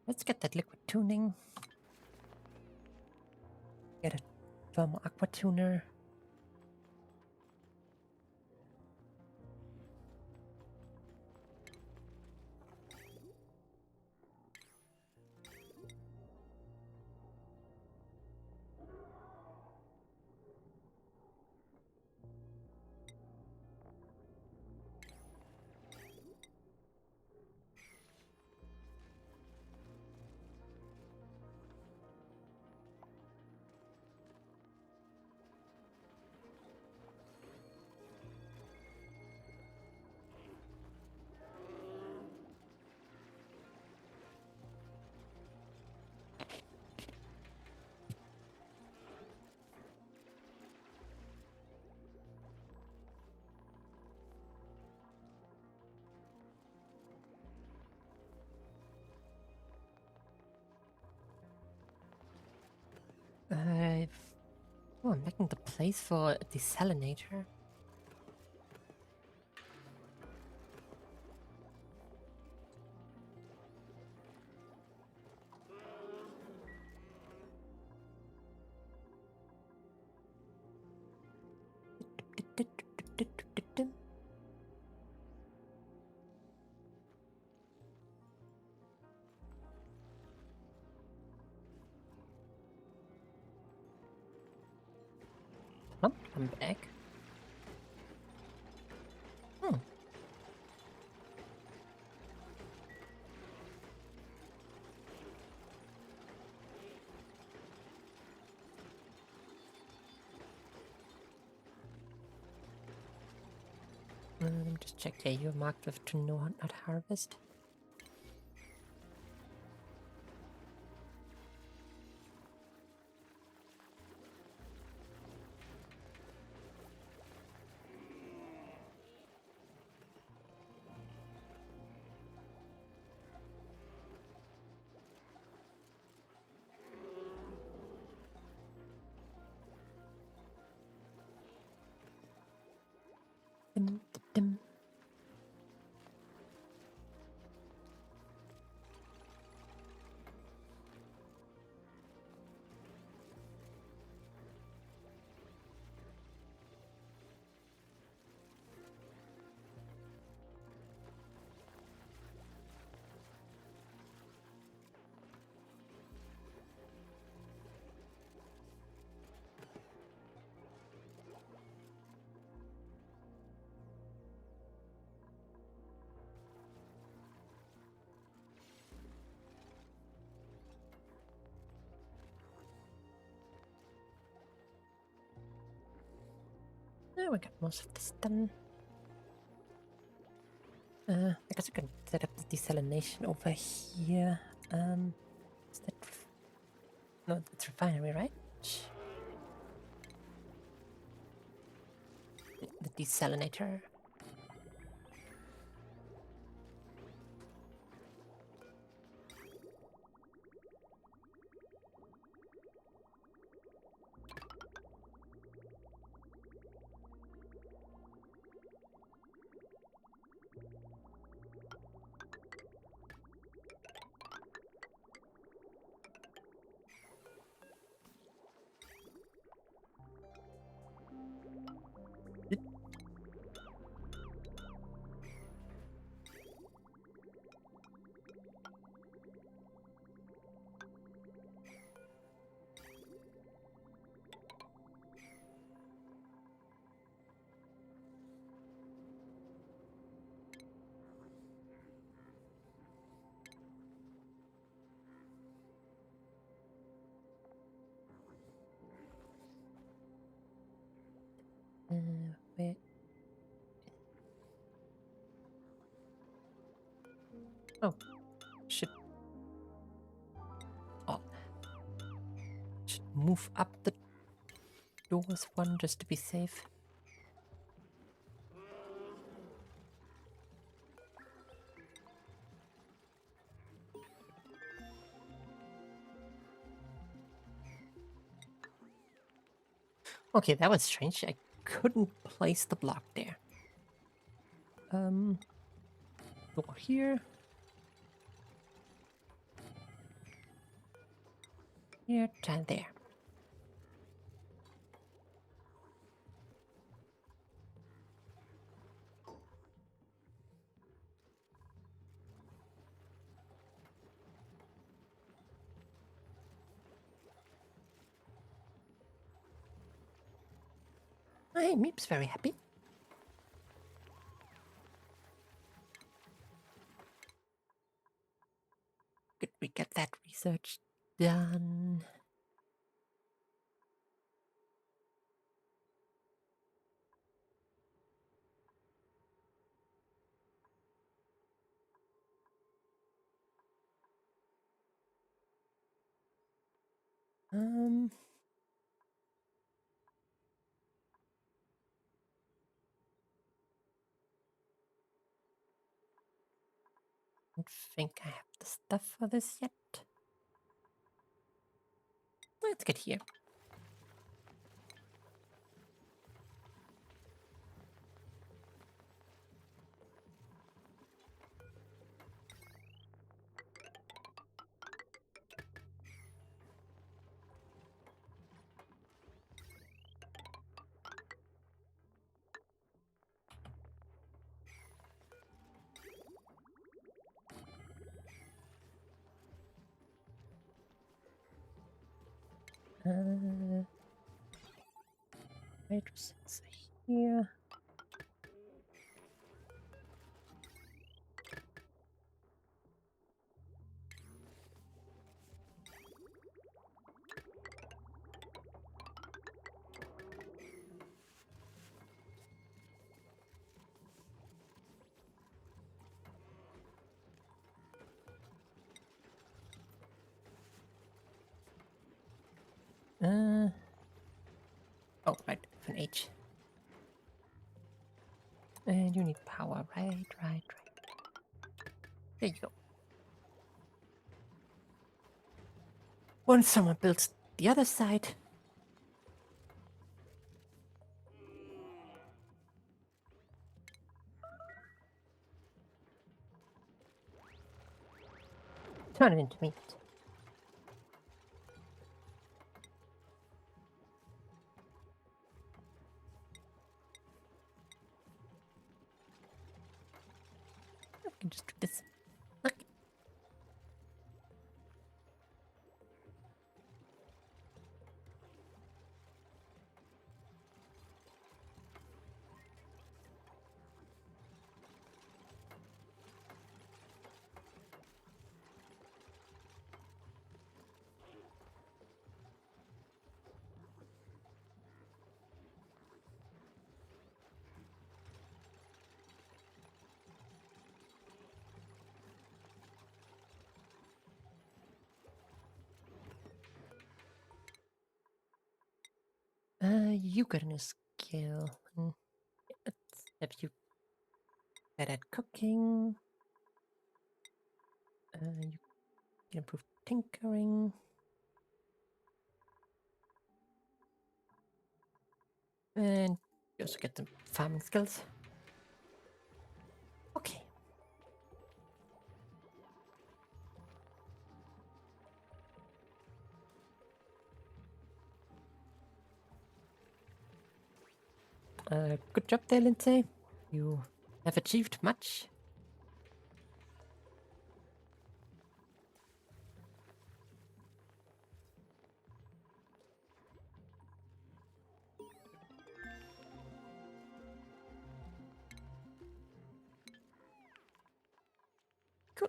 Let's get that liquid tuning. Get a thermal aqua tuner. Oh, I'm making the place for a desalinator. Oh, I'm back. Hmm. Let me just check. Yeah, you're marked with to not harvest. Dim, dim. Oh, we got most of this done. I guess I can set up the desalination over here. Is that... No, that's refinery, right? The desalinator. Where... Oh, should... Oh, should move up the doors one just to be safe. Okay, that was strange. I couldn't place the block there. Door here. Here, and there. Hey, Meep's very happy. Good, we get that research done. Don't think I have the stuff for this yet. Let's get here. Hydro sensor here. Oh, right, an H. And you need power, right. There you go. Once someone builds the other side. Turn it into meat. I can just do this. Look. You got a new skill. Let's have you better at cooking. You can improve tinkering. And you also get the farming skills. Okay. Good job there, Lindsay. You have achieved much. Cool.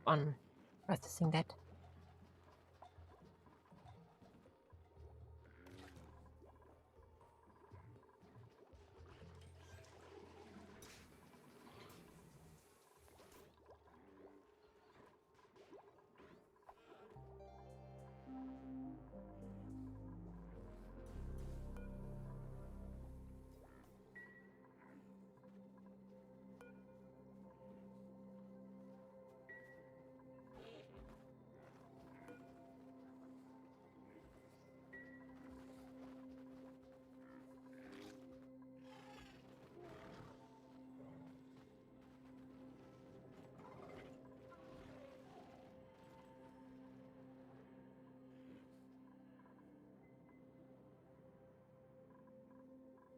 On processing that.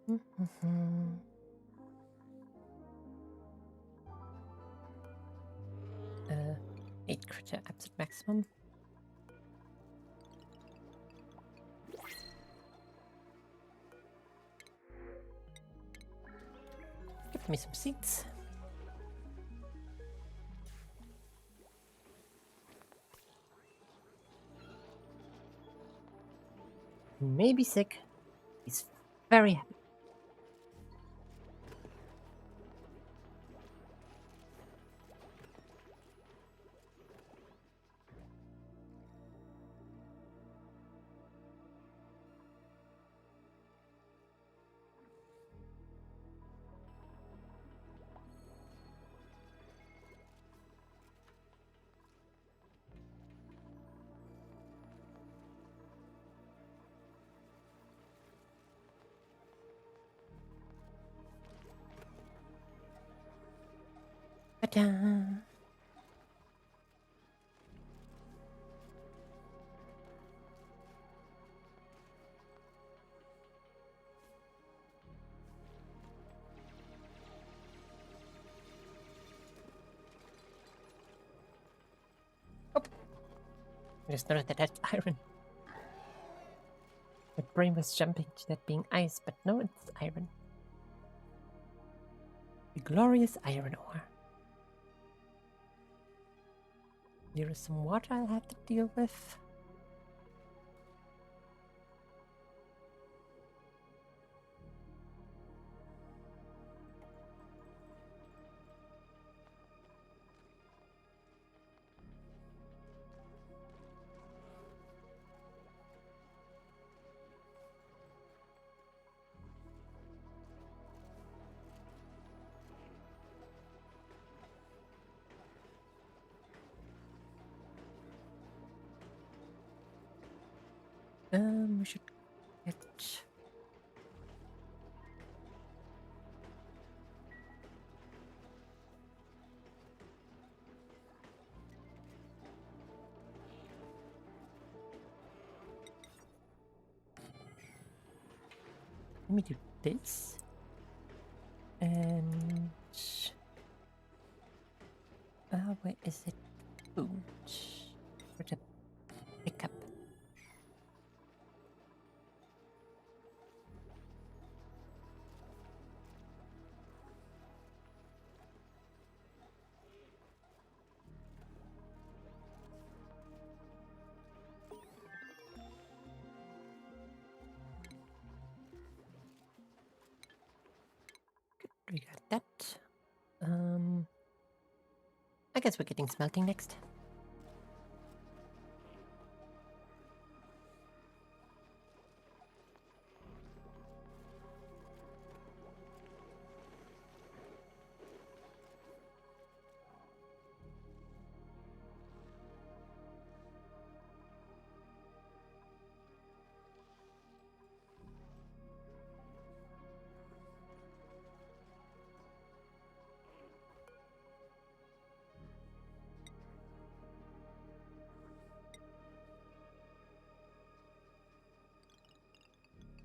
Mm-hmm. 8 critter absolute maximum. Give me some seeds. Maybe sick. He's very happy. Ta-da! I just noticed that that's iron. My brain was jumping to that being ice, but no, it's iron. The glorious iron ore. There is some water I'll have to deal with. We should get... Let me do this. And... where is it? Food. For the pickup. We got that. I guess we're getting smelting next.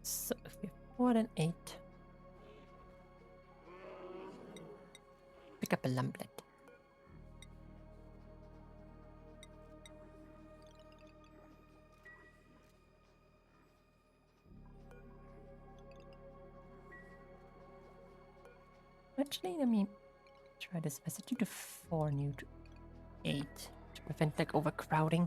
So if we have more than 8. Pick up a lumblet. Actually, let me try this. I set you to 4 new to 8 to prevent like overcrowding.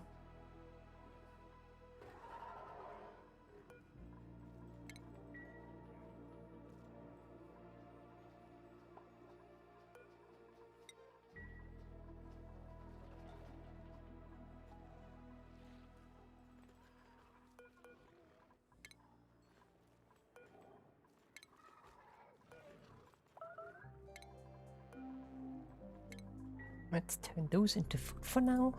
Let's turn those into food for now.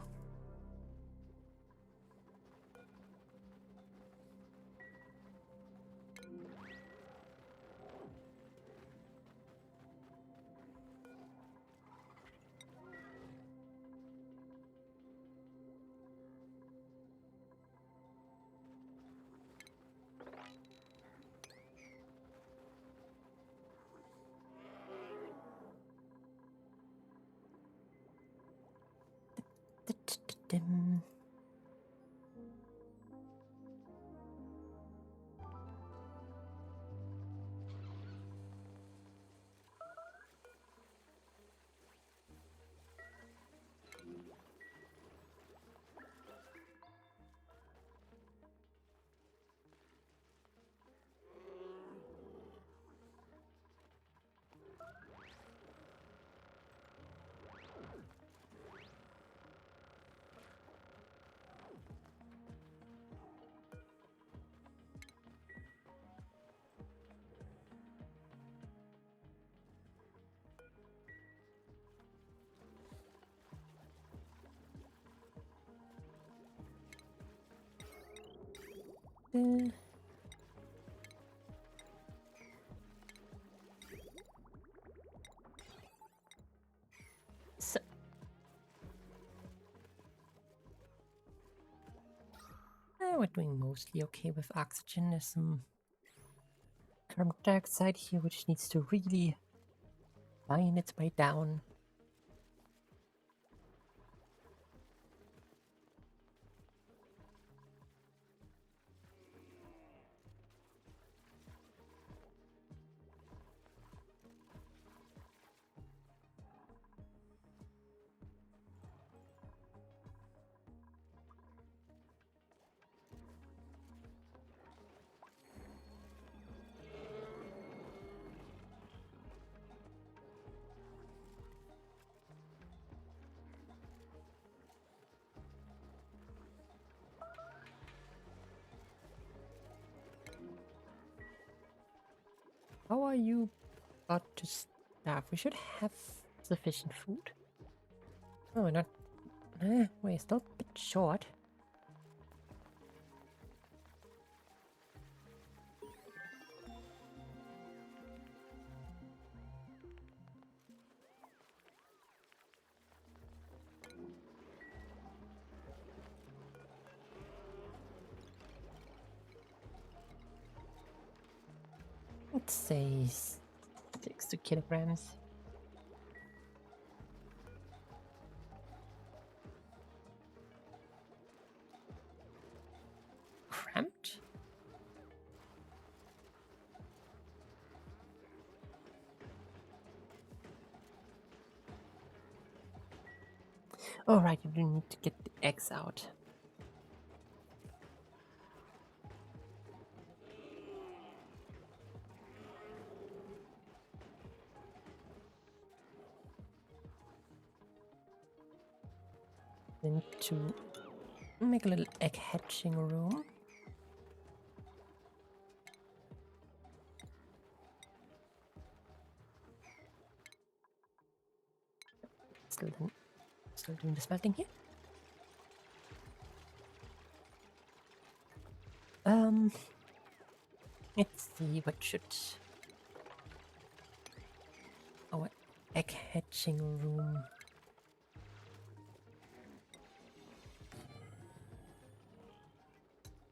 So we're doing mostly okay with oxygen. There's some carbon dioxide here which needs to really find its way down. How are you about to starve? We should have sufficient food. Oh, we're not. We're still a bit short. Let's say 60 kilograms. Cramped? Oh, right, you do need to get the eggs out. Then to make a little egg hatching room. Still doing the smelting here. Let's see what should our egg hatching room.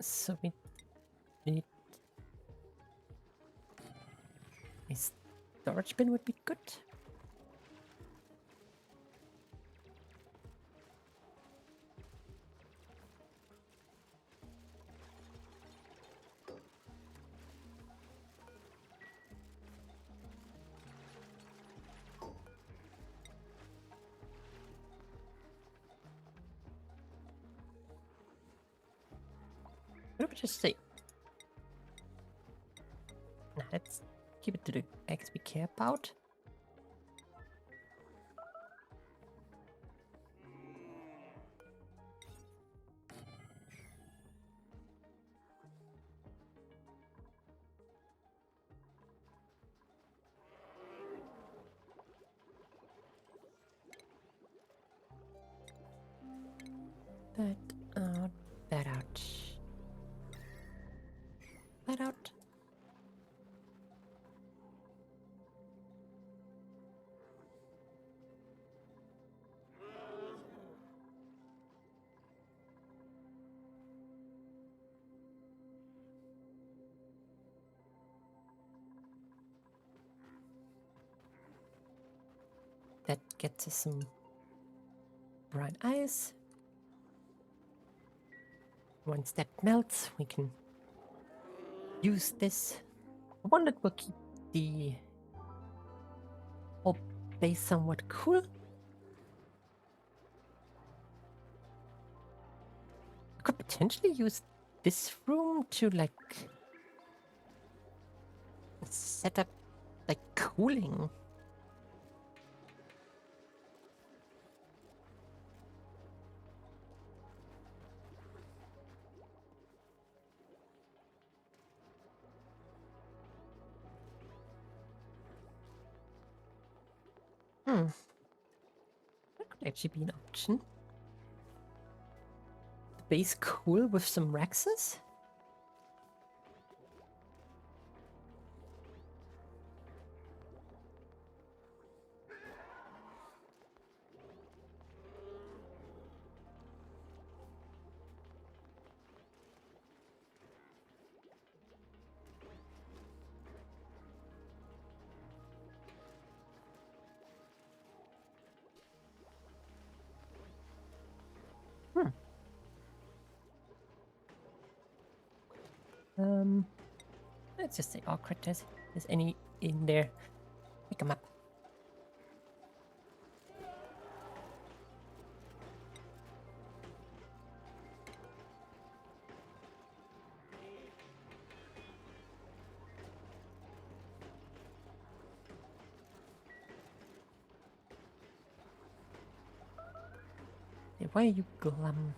So we need a storage bin would be good. What would I just say? Nah, let's keep it to the eggs we care about. That out, that out. That out. That gets us some bright ice. Once that melts, we can use this. One that will keep the whole base somewhat cool. I could potentially use this room to like set up like cooling. That could actually be an option. The base cool with some Rexes? Let's just say all critters. If there's any in there, pick them up. Hey, why are you glum?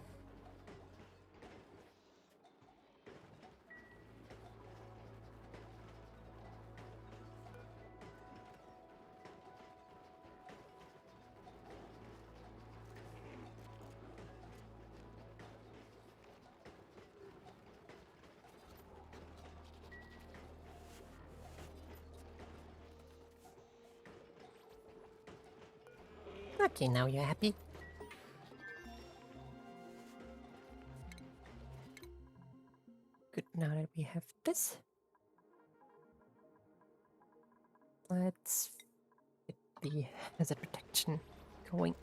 Okay, now you're happy. Good, now that we have this. Let's get the hazard protection going.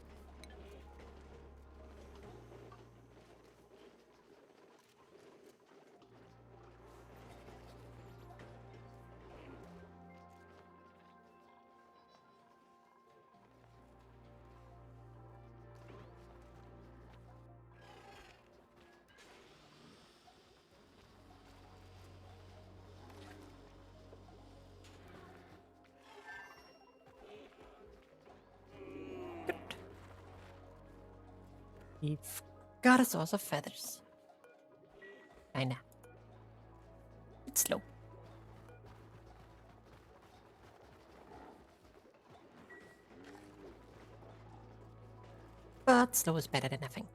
We've got a source of feathers. Kinda. It's slow. But slow is better than nothing.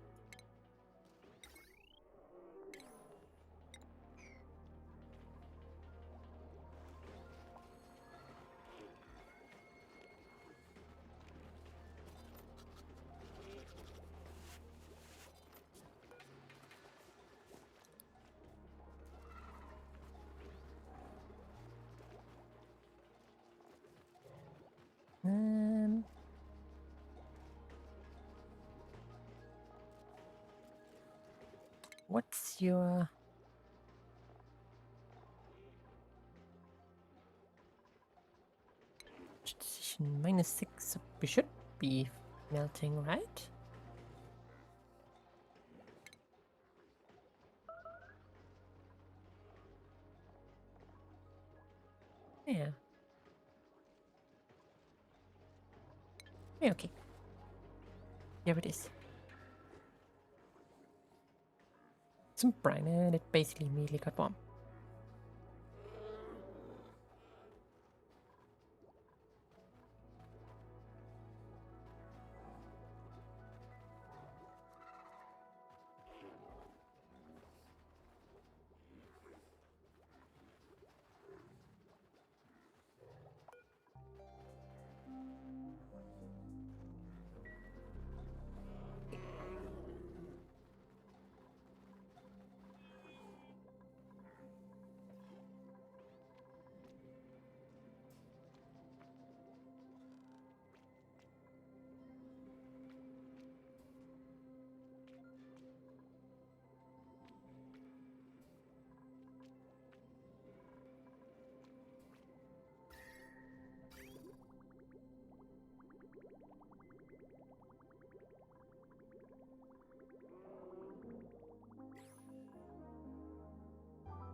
What's your decision? -6, so we should be melting, right? Yeah. Yeah, okay. Here it is. Some brine and it basically immediately got warm.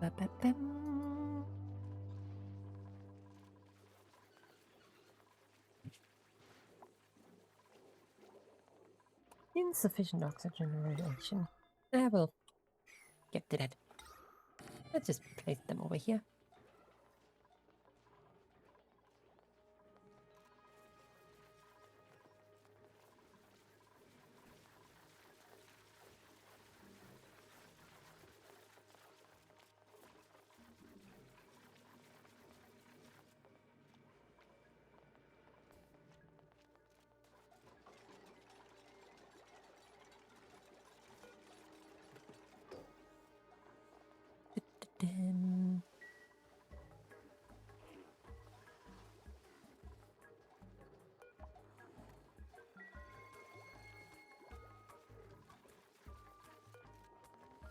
Ba-ba-bam. Insufficient oxygen radiation. I will get to that. Let's just place them over here. Da-da-dum.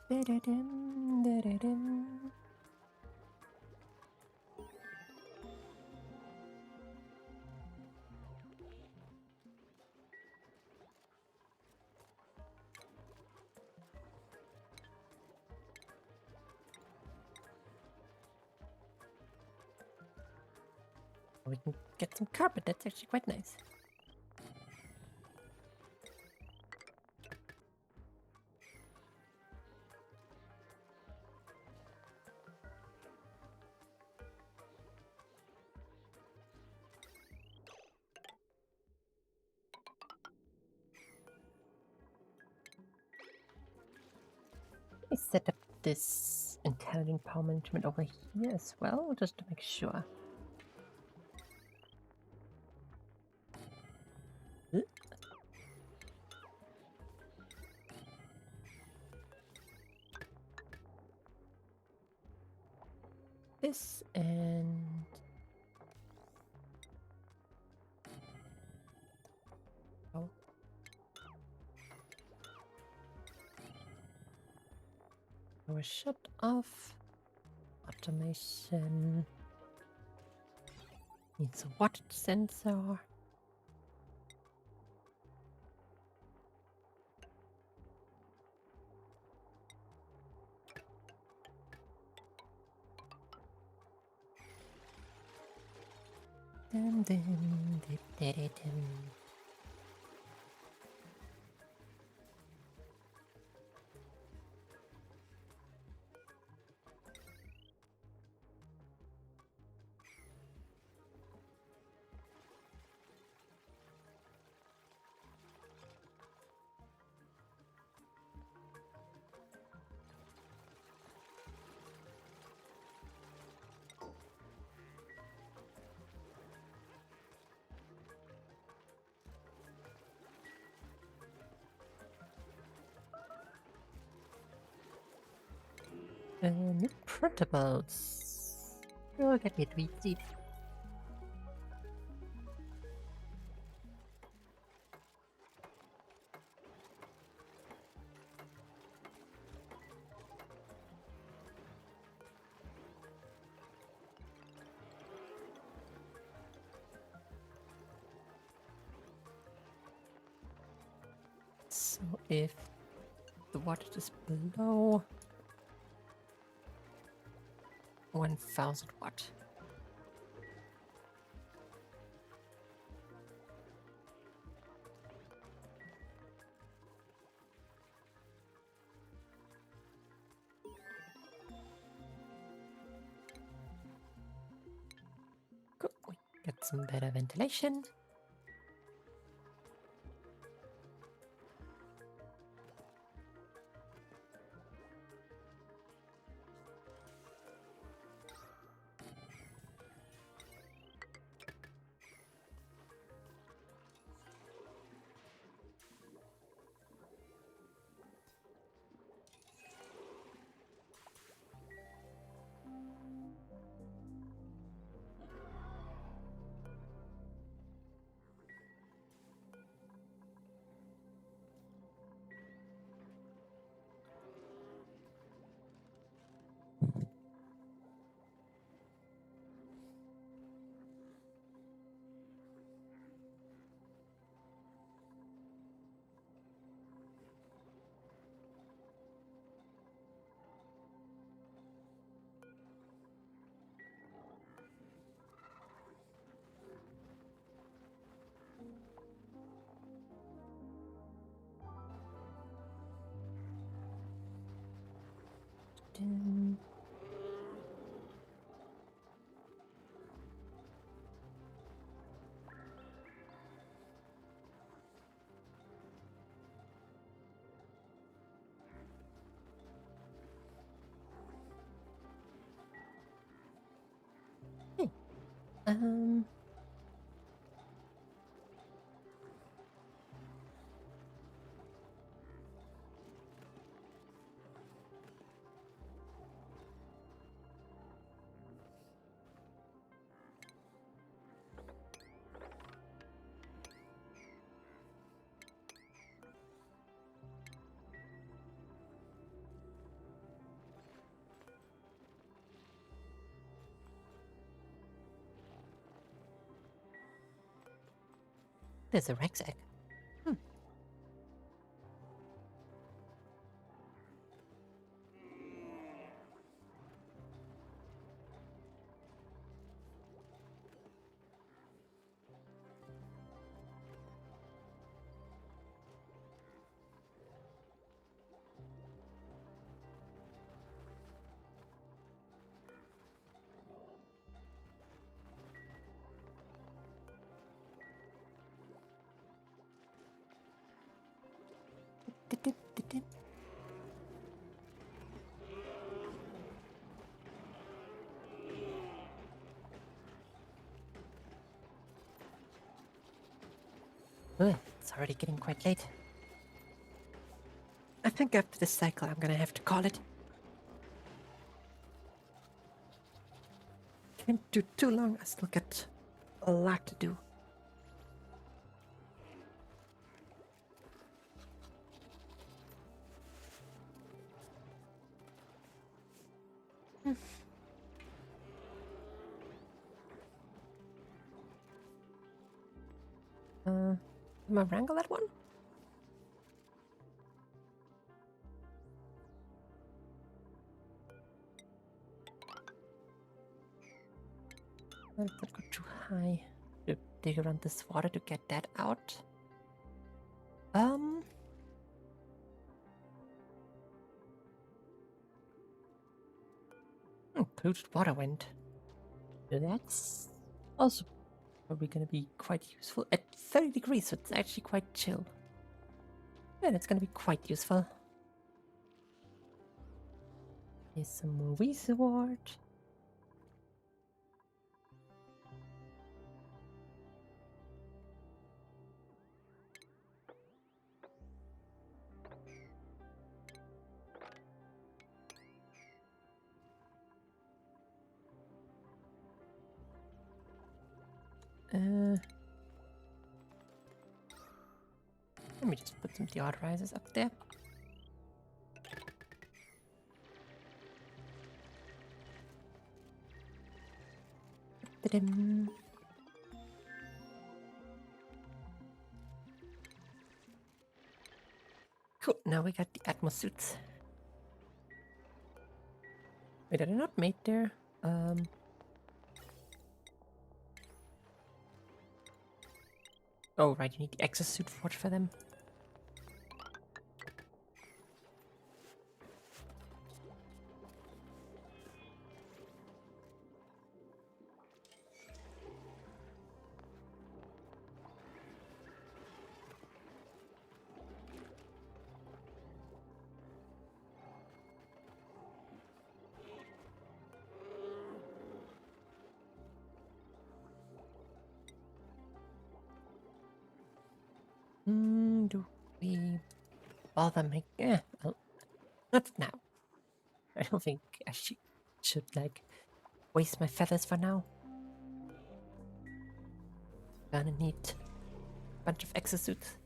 Da-da-dum, da-da-dum. We can get some carpet. That's actually quite nice. Let me set up this intelligent power management over here as well, just to make sure. this and oh. Power shut off. Automation needs a wattage sensor. Dum, dum, dum, dum, dum. New printables. Oh, get me a tweet seed. So if the wattage is below 1000 watt. Cool. We get some better ventilation. Dun. Hey, there's a rucksack. Ugh, it's already getting quite late. I think after this cycle, I'm gonna have to call it. can't do too long. I still got a lot to do. Am I wrangle that one? Let's not go too high. To dig around this water to get that out. Polluted water went. That's also probably going to be quite useful at 30 degrees, so it's actually quite chill. Yeah, that's going to be quite useful. Here's some more wart. Let me just put some deodorizers up there. Ta-dam. Cool, now we got the Atmos suits. Wait, are they not made there? Oh, right, you need the exosuit forge for them. Do we bother make? Yeah, well, not now. I don't think I should like waste my feathers for now. Gonna need a bunch of exosuits.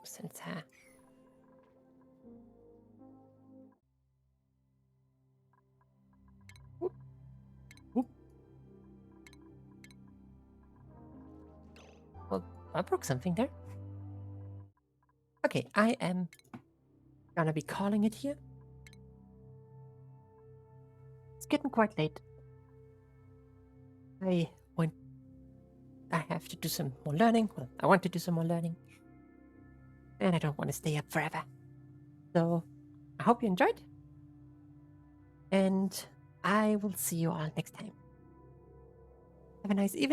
Sensor. Whoop. Whoop. Well, I broke something there. Okay, I am gonna be calling it here. It's getting quite late. I have to do some more learning. Well, I want to do some more learning. And I don't want to stay up forever. So, I hope you enjoyed. And I will see you all next time. Have a nice evening.